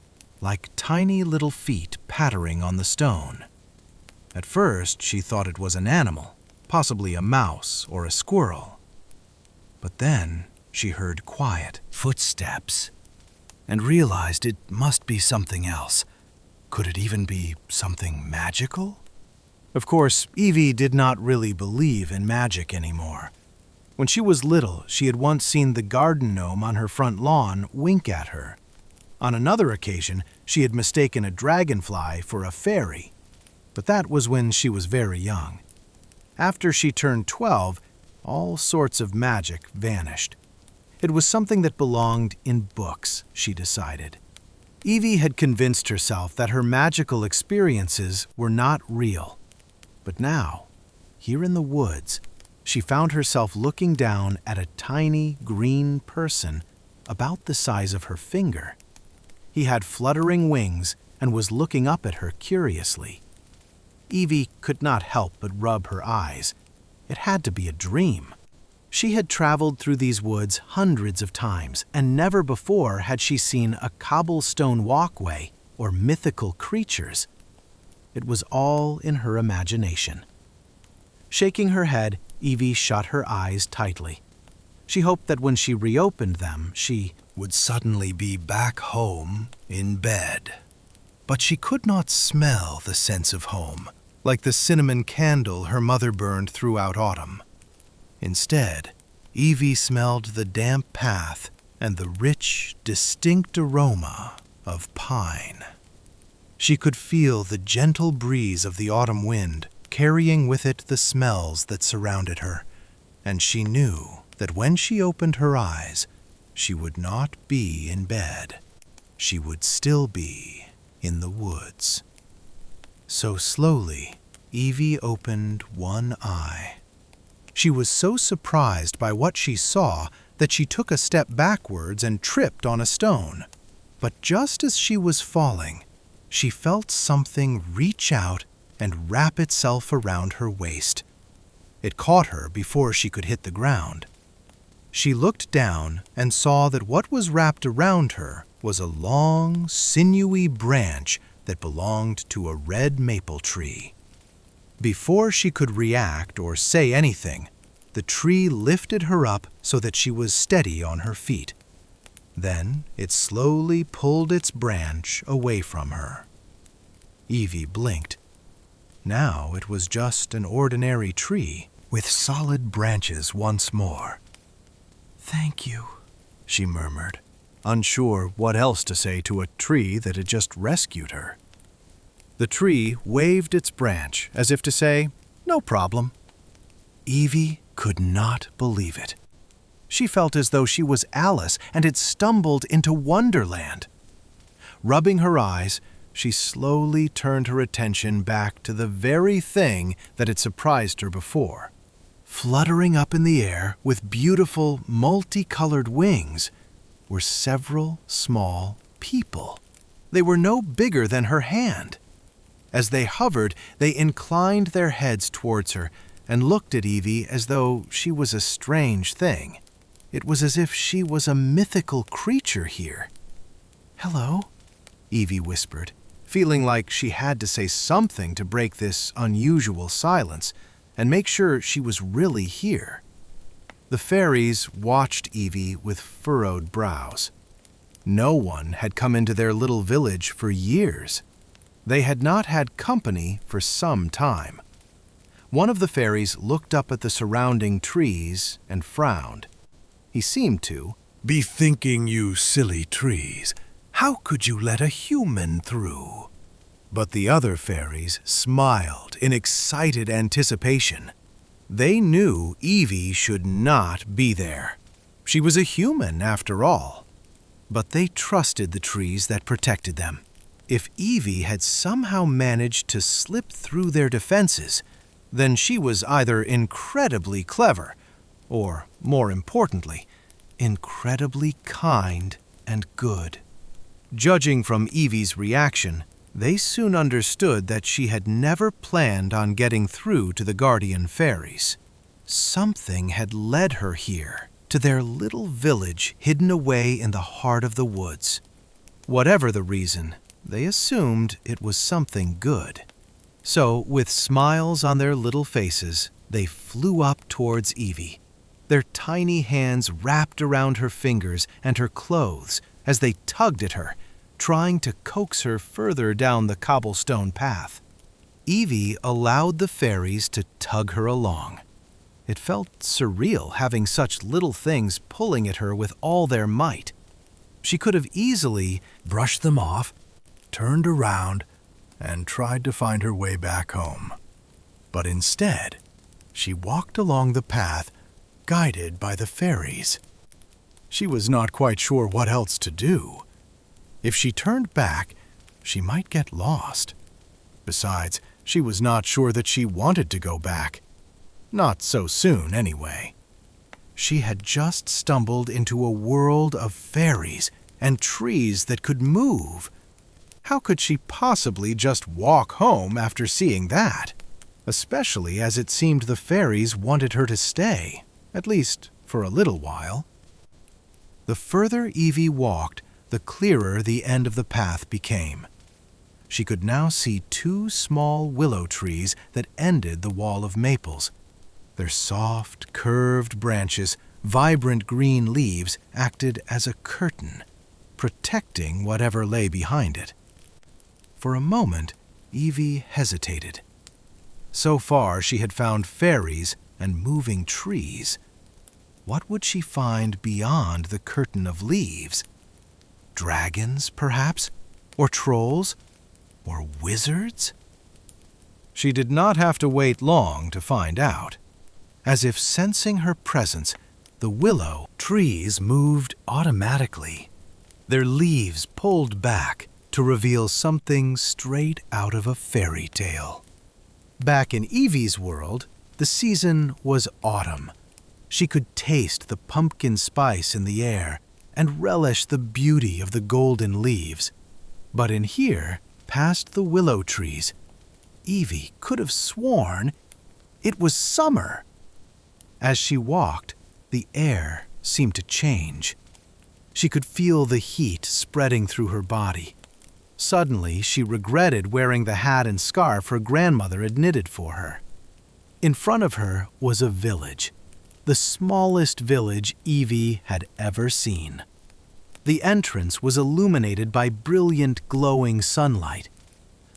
like tiny little feet pattering on the stone. At first, she thought it was an animal, possibly a mouse or a squirrel. But then she heard quiet footsteps and realized it must be something else. Could it even be something magical? Of course, Evie did not really believe in magic anymore. When she was little, she had once seen the garden gnome on her front lawn wink at her. On another occasion, she had mistaken a dragonfly for a fairy. But that was when she was very young. After she turned 12, all sorts of magic vanished. It was something that belonged in books, she decided. Evie had convinced herself that her magical experiences were not real. But now, here in the woods, she found herself looking down at a tiny green person about the size of her finger. He had fluttering wings and was looking up at her curiously. Evie could not help but rub her eyes. It had to be a dream. She had traveled through these woods hundreds of times, and never before had she seen a cobblestone walkway or mythical creatures. It was all in her imagination. Shaking her head, Evie shut her eyes tightly. She hoped that when she reopened them, she would suddenly be back home in bed. But she could not smell the sense of home, like the cinnamon candle her mother burned throughout autumn. Instead, Evie smelled the damp path and the rich, distinct aroma of pine. She could feel the gentle breeze of the autumn wind carrying with it the smells that surrounded her, and she knew that when she opened her eyes, she would not be in bed. She would still be in the woods. So slowly, Evie opened one eye. She was so surprised by what she saw that she took a step backwards and tripped on a stone. But just as she was falling, she felt something reach out and wrap itself around her waist. It caught her before she could hit the ground. She looked down and saw that what was wrapped around her was a long, sinewy branch that belonged to a red maple tree. Before she could react or say anything, the tree lifted her up so that she was steady on her feet. Then it slowly pulled its branch away from her. Evie blinked. Now it was just an ordinary tree with solid branches once more. "Thank you," she murmured, unsure what else to say to a tree that had just rescued her. The tree waved its branch as if to say, "No problem." Evie could not believe it. She felt as though she was Alice and had stumbled into Wonderland. Rubbing her eyes, she slowly turned her attention back to the very thing that had surprised her before. Fluttering up in the air with beautiful, multicolored wings were several small people. They were no bigger than her hand. As they hovered, they inclined their heads towards her and looked at Evie as though she was a strange thing. It was as if she was a mythical creature here. "Hello," Evie whispered, feeling like she had to say something to break this unusual silence and make sure she was really here. The fairies watched Evie with furrowed brows. No one had come into their little village for years. They had not had company for some time. One of the fairies looked up at the surrounding trees and frowned. He seemed to "Be thinking, you silly trees, how could you let a human through?" But the other fairies smiled in excited anticipation. They knew Evie should not be there. She was a human, after all. But they trusted the trees that protected them. If Evie had somehow managed to slip through their defenses, then she was either incredibly clever, or, more importantly, incredibly kind and good. Judging from Evie's reaction, they soon understood that she had never planned on getting through to the guardian fairies. Something had led her here, to their little village hidden away in the heart of the woods. Whatever the reason, they assumed it was something good. So, with smiles on their little faces, they flew up towards Evie, their tiny hands wrapped around her fingers and her clothes as they tugged at her, trying to coax her further down the cobblestone path. Evie allowed the fairies to tug her along. It felt surreal having such little things pulling at her with all their might. She could have easily Brushed them off, turned around, and tried to find her way back home. But instead, she walked along the path, guided by the fairies. She was not quite sure what else to do. If she turned back, she might get lost. Besides, she was not sure that she wanted to go back. Not so soon, anyway. She had just stumbled into a world of fairies and trees that could move. How could she possibly just walk home after seeing that? Especially as it seemed the fairies wanted her to stay, at least for a little while. The further Evie walked, the clearer the end of the path became. She could now see two small willow trees that ended the wall of maples. Their soft, curved branches, vibrant green leaves acted as a curtain, protecting whatever lay behind it. For a moment, Evie hesitated. So far, she had found fairies and moving trees. What would she find beyond the curtain of leaves? Dragons, perhaps? Or trolls? Or wizards? She did not have to wait long to find out. As if sensing her presence, the willow trees moved automatically. Their leaves pulled back to reveal something straight out of a fairy tale. Back in Evie's world, the season was autumn. She could taste the pumpkin spice in the air and relish the beauty of the golden leaves. But in here, past the willow trees, Evie could have sworn it was summer. As she walked, the air seemed to change. She could feel the heat spreading through her body. Suddenly, she regretted wearing the hat and scarf her grandmother had knitted for her. In front of her was a village, the smallest village Evie had ever seen. The entrance was illuminated by brilliant, glowing sunlight.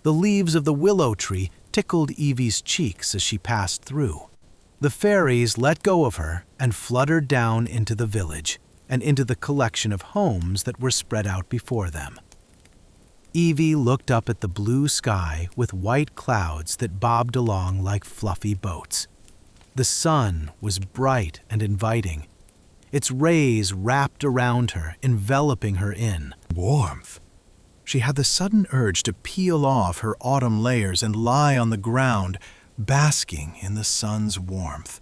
The leaves of the willow tree tickled Evie's cheeks as she passed through. The fairies let go of her and fluttered down into the village and into the collection of homes that were spread out before them. Evie looked up at the blue sky with white clouds that bobbed along like fluffy boats. The sun was bright and inviting. Its rays wrapped around her, enveloping her in Warmth. She had the sudden urge to peel off her autumn layers and lie on the ground, basking in the sun's warmth.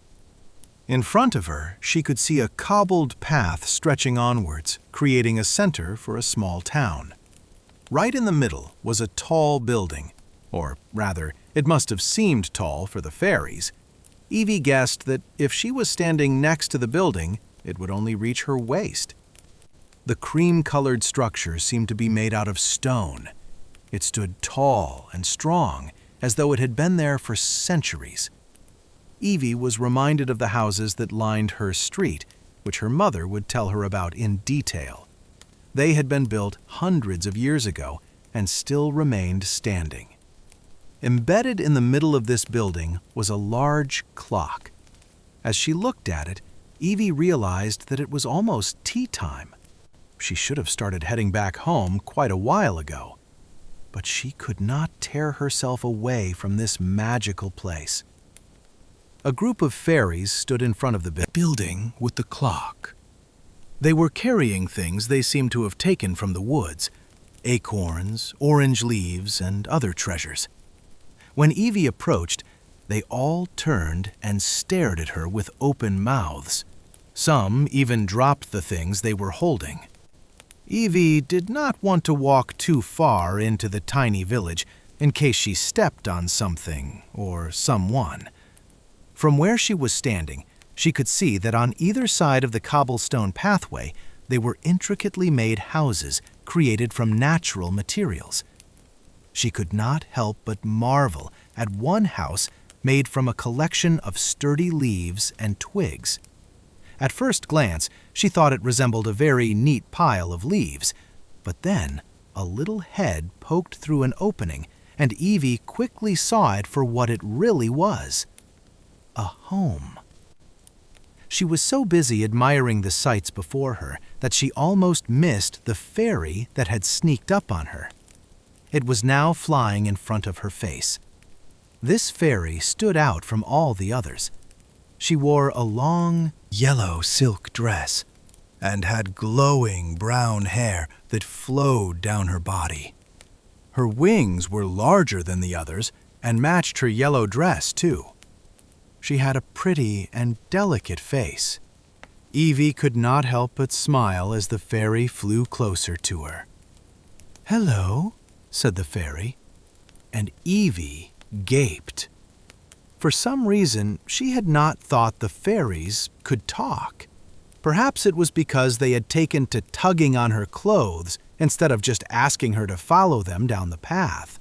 In front of her, she could see a cobbled path stretching onwards, creating a center for a small town. Right in the middle was a tall building, or rather, it must have seemed tall for the fairies. Evie guessed that if she was standing next to the building, it would only reach her waist. The cream-colored structure seemed to be made out of stone. It stood tall and strong, as though it had been there for centuries. Evie was reminded of the houses that lined her street, which her mother would tell her about in detail. They had been built hundreds of years ago and still remained standing. Embedded in the middle of this building was a large clock. As she looked at it, Evie realized that it was almost tea time. She should have started heading back home quite a while ago. But she could not tear herself away from this magical place. A group of fairies stood in front of the building with the clock. They were carrying things they seemed to have taken from the woods: acorns, orange leaves, and other treasures. When Evie approached, they all turned and stared at her with open mouths. Some even dropped the things they were holding. Evie did not want to walk too far into the tiny village in case she stepped on something or someone. From where she was standing, she could see that on either side of the cobblestone pathway, they were intricately made houses created from natural materials. She could not help but marvel at one house made from a collection of sturdy leaves and twigs. At first glance, she thought it resembled a very neat pile of leaves, but then a little head poked through an opening, and Evie quickly saw it for what it really was: a home. She was so busy admiring the sights before her that she almost missed the fairy that had sneaked up on her. It was now flying in front of her face. This fairy stood out from all the others. She wore a long, yellow silk dress and had glowing brown hair that flowed down her body. Her wings were larger than the others and matched her yellow dress, too. She had a pretty and delicate face. Evie could not help but smile as the fairy flew closer to her. "Hello," said the fairy, and Evie gaped. For some reason, she had not thought the fairies could talk. Perhaps it was because they had taken to tugging on her clothes instead of just asking her to follow them down the path.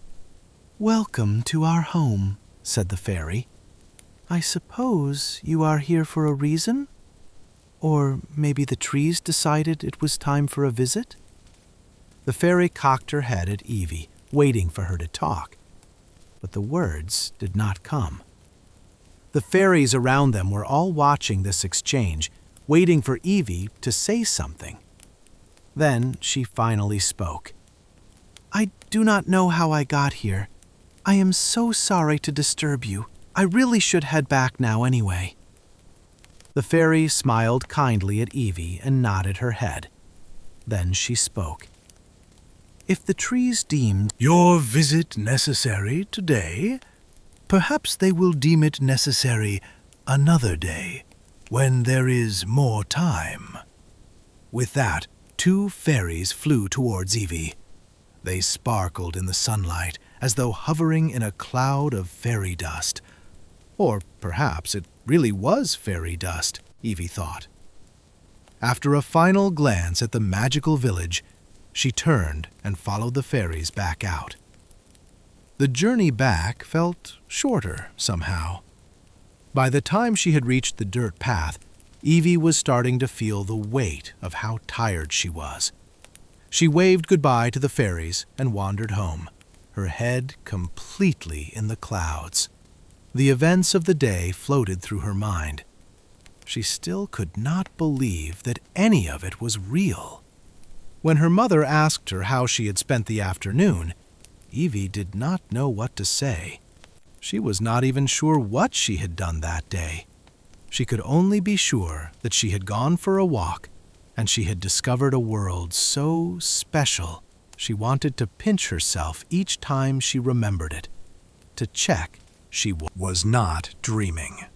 "Welcome to our home," said the fairy. "I suppose you are here for a reason? Or maybe the trees decided it was time for a visit?" The fairy cocked her head at Evie, waiting for her to talk. But the words did not come. The fairies around them were all watching this exchange, waiting for Evie to say something. Then she finally spoke. "I do not know how I got here. I am so sorry to disturb you. I really should head back now anyway." The fairy smiled kindly at Evie and nodded her head. Then she spoke. "If the trees deemed your visit necessary today, perhaps they will deem it necessary another day, when there is more time." With that, two fairies flew towards Evie. They sparkled in the sunlight as though hovering in a cloud of fairy dust. Or perhaps it really was fairy dust, Evie thought. After a final glance at the magical village, she turned and followed the fairies back out. The journey back felt shorter somehow. By the time she had reached the dirt path, Evie was starting to feel the weight of how tired she was. She waved goodbye to the fairies and wandered home, her head completely in the clouds. The events of the day floated through her mind. She still could not believe that any of it was real. When her mother asked her how she had spent the afternoon, Evie did not know what to say. She was not even sure what she had done that day. She could only be sure that she had gone for a walk, and she had discovered a world so special she wanted to pinch herself each time she remembered it, to check she was not dreaming.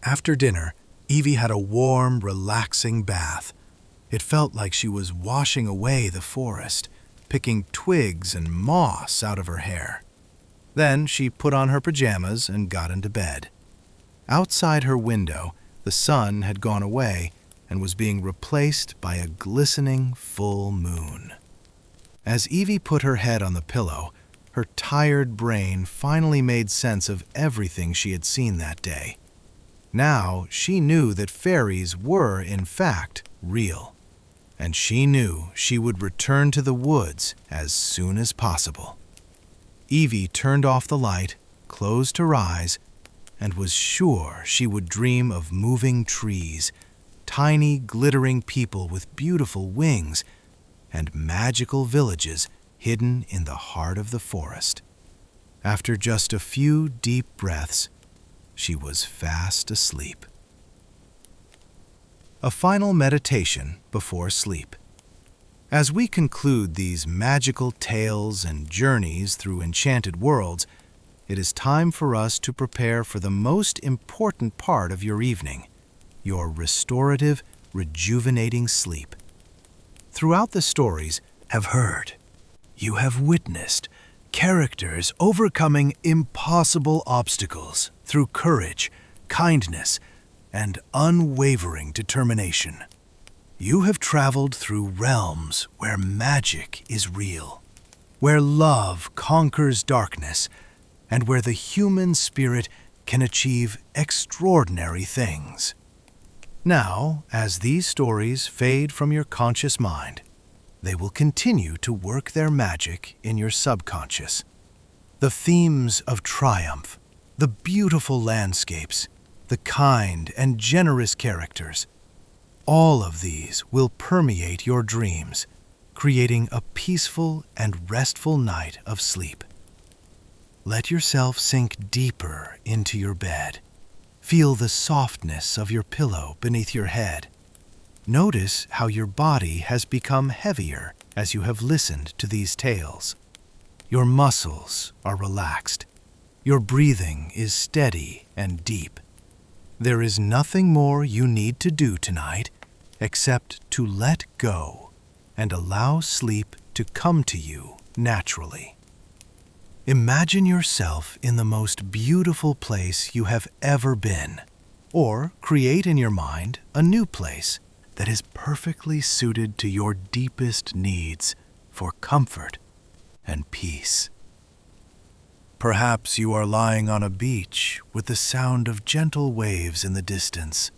After dinner, Evie had a warm, relaxing bath. It felt like she was washing away the forest, picking twigs and moss out of her hair. Then she put on her pajamas and got into bed. Outside her window, the sun had gone away and was being replaced by a glistening full moon. As Evie put her head on the pillow, her tired brain finally made sense of everything she had seen that day. Now she knew that fairies were, in fact, real. and she knew she would return to the woods as soon as possible. Evie turned off the light, closed her eyes, and was sure she would dream of moving trees, tiny glittering people with beautiful wings, and magical villages hidden in the heart of the forest. After just a few deep breaths, she was fast asleep. A final meditation before sleep. As we conclude these magical tales and journeys through enchanted worlds, it is time for us to prepare for the most important part of your evening, your restorative, rejuvenating sleep. Throughout the stories, Have heard, you have witnessed characters overcoming impossible obstacles through courage, kindness, and unwavering determination. You have traveled through realms where magic is real, where love conquers darkness, and where the human spirit can achieve extraordinary things. Now, as these stories fade from your conscious mind, they will continue to work their magic in your subconscious. The themes of triumph, the beautiful landscapes, the kind and generous characters, all of these will permeate your dreams, creating a peaceful and restful night of sleep. Let yourself sink deeper into your bed. Feel the softness of your pillow beneath your head. Notice how your body has become heavier as you have listened to these tales. Your muscles are relaxed. Your breathing is steady and deep. There is nothing more you need to do tonight except to let go and allow sleep to come to you naturally. Imagine yourself in the most beautiful place you have ever been, or create in your mind a new place that is perfectly suited to your deepest needs for comfort and peace. Perhaps you are lying on a beach with the sound of gentle waves in the distance.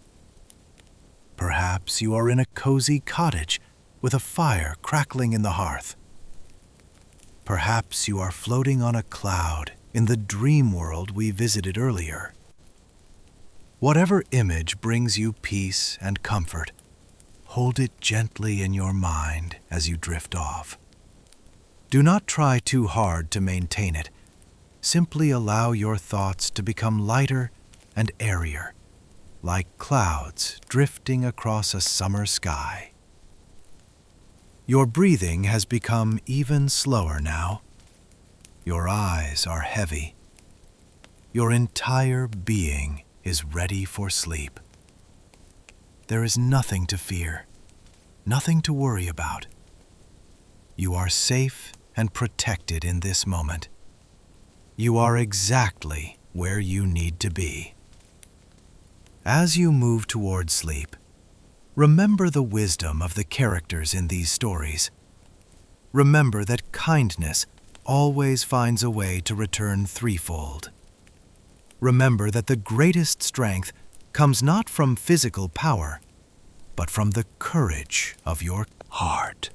Perhaps you are in a cozy cottage with a fire crackling in the hearth. Perhaps you are floating on a cloud in the dream world we visited earlier. Whatever image brings you peace and comfort, hold it gently in your mind as you drift off. Do not try too hard to maintain it. Simply allow your thoughts to become lighter and airier, like clouds drifting across a summer sky. Your breathing has become even slower now. Your eyes are heavy. Your entire being is ready for sleep. There is nothing to fear, nothing to worry about. You are safe and protected in this moment. You are exactly where you need to be. As you move toward sleep, remember the wisdom of the characters in these stories. Remember that kindness always finds a way to return threefold. Remember that the greatest strength comes not from physical power, but from the courage of your heart.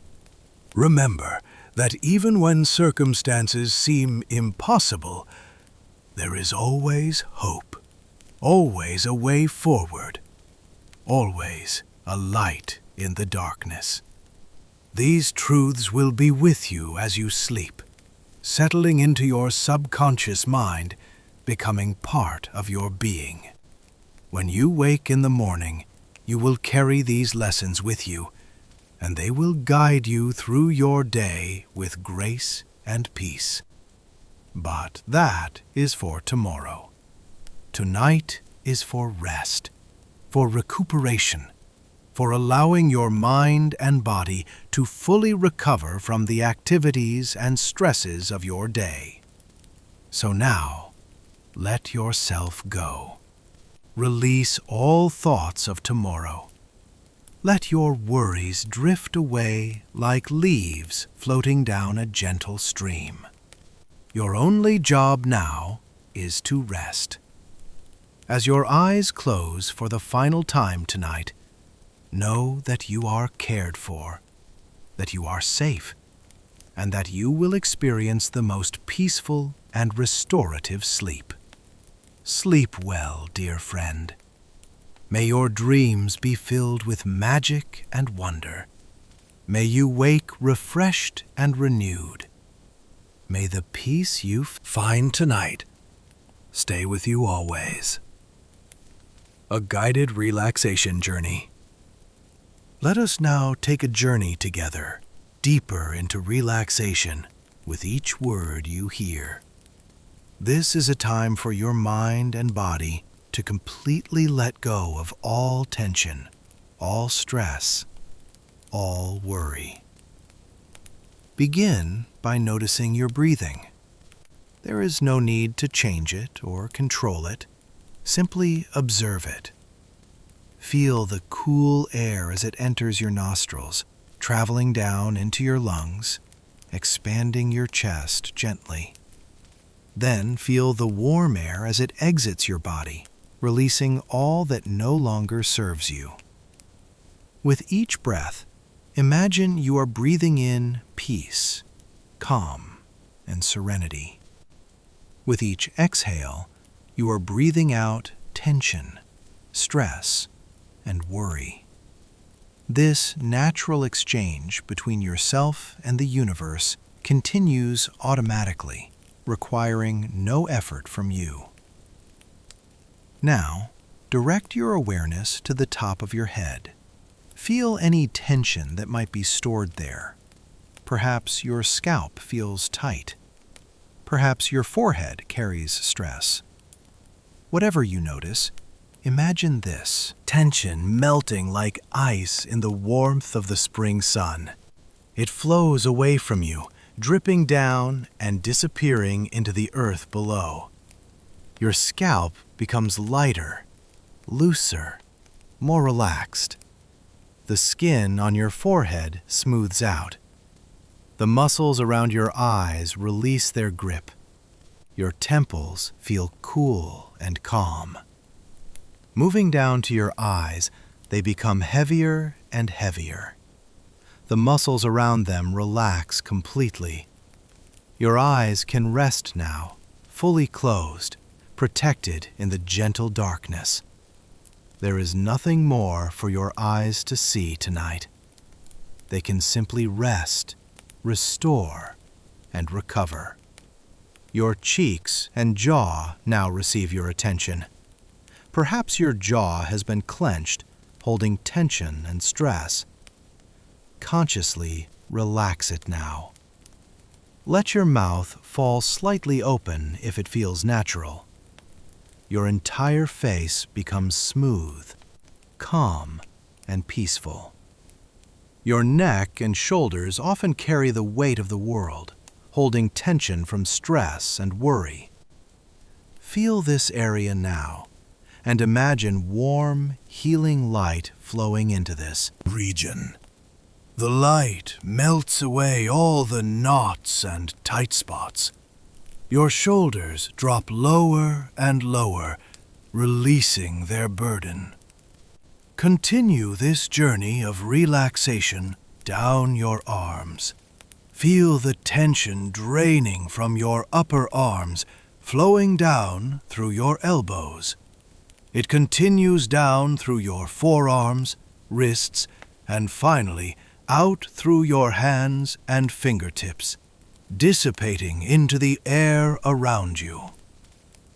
Remember that even when circumstances seem impossible, there is always hope, always a way forward, always a light in the darkness. These truths will be with you as you sleep, settling into your subconscious mind, becoming part of your being. When you wake in the morning, you will carry these lessons with you, and they will guide you through your day with grace and peace. But that is for tomorrow. Tonight is for rest, for recuperation, for allowing your mind and body to fully recover from the activities and stresses of your day. So now, let yourself go. Release all thoughts of tomorrow. Let your worries drift away like leaves floating down a gentle stream. Your only job now is to rest. As your eyes close for the final time tonight, know that you are cared for, that you are safe, and that you will experience the most peaceful and restorative sleep. Sleep well, dear friend. May your dreams be filled with magic and wonder. May you wake refreshed and renewed. May the peace you find tonight stay with you always. A guided relaxation journey. Let us now take a journey together, deeper into relaxation with each word you hear. This is a time for your mind and body to completely let go of all tension, all stress, all worry. Begin by noticing your breathing. There is no need to change it or control it. Simply observe it. Feel the cool air as it enters your nostrils, traveling down into your lungs, expanding your chest gently. Then feel the warm air as it exits your body, releasing all that no longer serves you. With each breath, imagine you are breathing in peace, calm, and serenity. With each exhale, you are breathing out tension, stress, and worry. This natural exchange between yourself and the universe continues automatically, requiring no effort from you. Now, direct your awareness to the top of your head. Feel any tension that might be stored there. Perhaps your scalp feels tight. Perhaps your forehead carries stress. Whatever you notice, imagine this tension melting like ice in the warmth of the spring sun. It flows away from you, dripping down and disappearing into the earth below. Your scalp becomes lighter, looser, more relaxed. The skin on your forehead smooths out. The muscles around your eyes release their grip. Your temples feel cool and calm. Moving down to your eyes, they become heavier and heavier. The muscles around them relax completely. Your eyes can rest now, fully closed, protected in the gentle darkness. There is nothing more for your eyes to see tonight. They can simply rest, restore, and recover. Your cheeks and jaw now receive your attention. Perhaps your jaw has been clenched, holding tension and stress. Consciously relax it now. Let your mouth fall slightly open if it feels natural. Your entire face becomes smooth, calm, and peaceful. Your neck and shoulders often carry the weight of the world, holding tension from stress and worry. Feel this area now, and imagine warm, healing light flowing into this region. The light melts away all the knots and tight spots. Your shoulders drop lower and lower, releasing their burden. Continue this journey of relaxation down your arms. Feel the tension draining from your upper arms, flowing down through your elbows. It continues down through your forearms, wrists, and finally out through your hands and fingertips, dissipating into the air around you.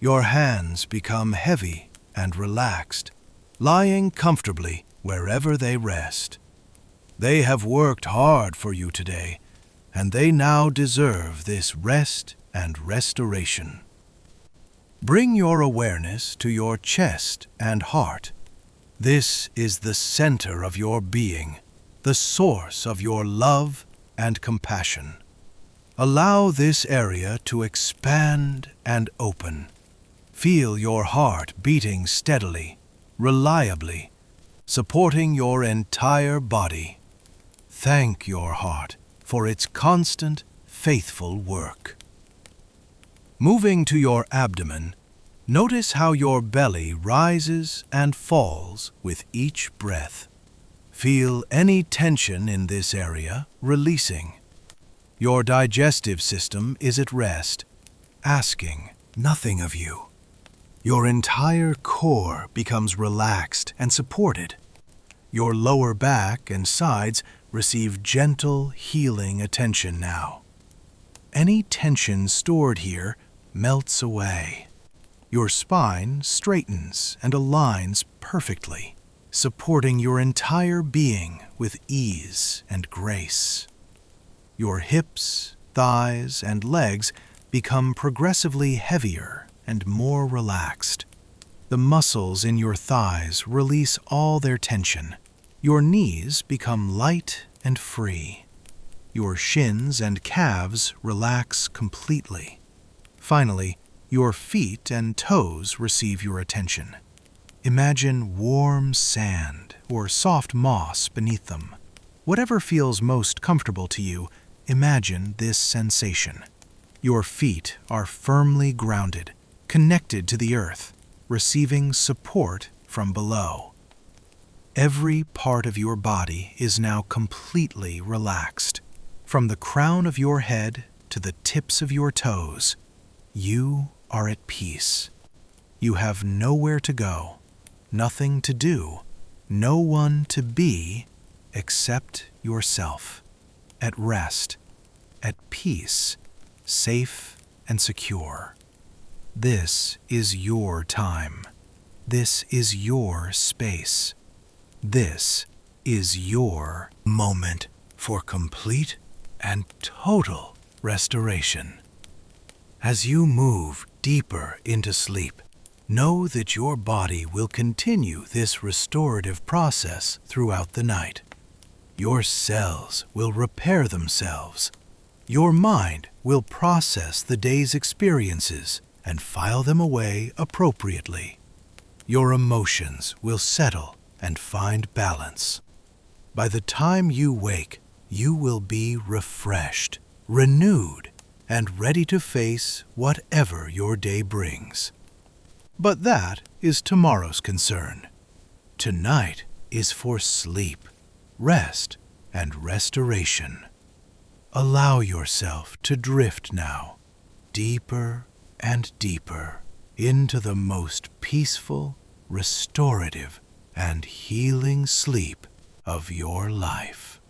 Your hands become heavy and relaxed, lying comfortably wherever they rest. They have worked hard for you today, and they now deserve this rest and restoration. Bring your awareness to your chest and heart. This is the center of your being, the source of your love and compassion. Allow this area to expand and open. Feel your heart beating steadily, reliably, supporting your entire body. Thank your heart for its constant, faithful work. Moving to your abdomen, notice how your belly rises and falls with each breath. Feel any tension in this area releasing. Your digestive system is at rest, asking nothing of you. Your entire core becomes relaxed and supported. Your lower back and sides receive gentle, healing attention now. Any tension stored here melts away. Your spine straightens and aligns perfectly, supporting your entire being with ease and grace. Your hips, thighs, and legs become progressively heavier and more relaxed. The muscles in your thighs release all their tension. Your knees become light and free. Your shins and calves relax completely. Finally, your feet and toes receive your attention. Imagine warm sand or soft moss beneath them. Whatever feels most comfortable to you, imagine this sensation. Your feet are firmly grounded, connected to the earth, receiving support from below. Every part of your body is now completely relaxed. From the crown of your head to the tips of your toes, you are at peace. You have nowhere to go, nothing to do, no one to be except yourself. At rest, at peace, safe and secure. This is your time. This is your space. This is your moment for complete and total restoration. As you move deeper into sleep, know that your body will continue this restorative process throughout the night. Your cells will repair themselves. Your mind will process the day's experiences and file them away appropriately. Your emotions will settle and find balance. By the time you wake, you will be refreshed, renewed, and ready to face whatever your day brings. But that is tomorrow's concern. Tonight is for sleep, rest, and restoration. Allow yourself to drift now, deeper and deeper, into the most peaceful, restorative, and healing sleep of your life.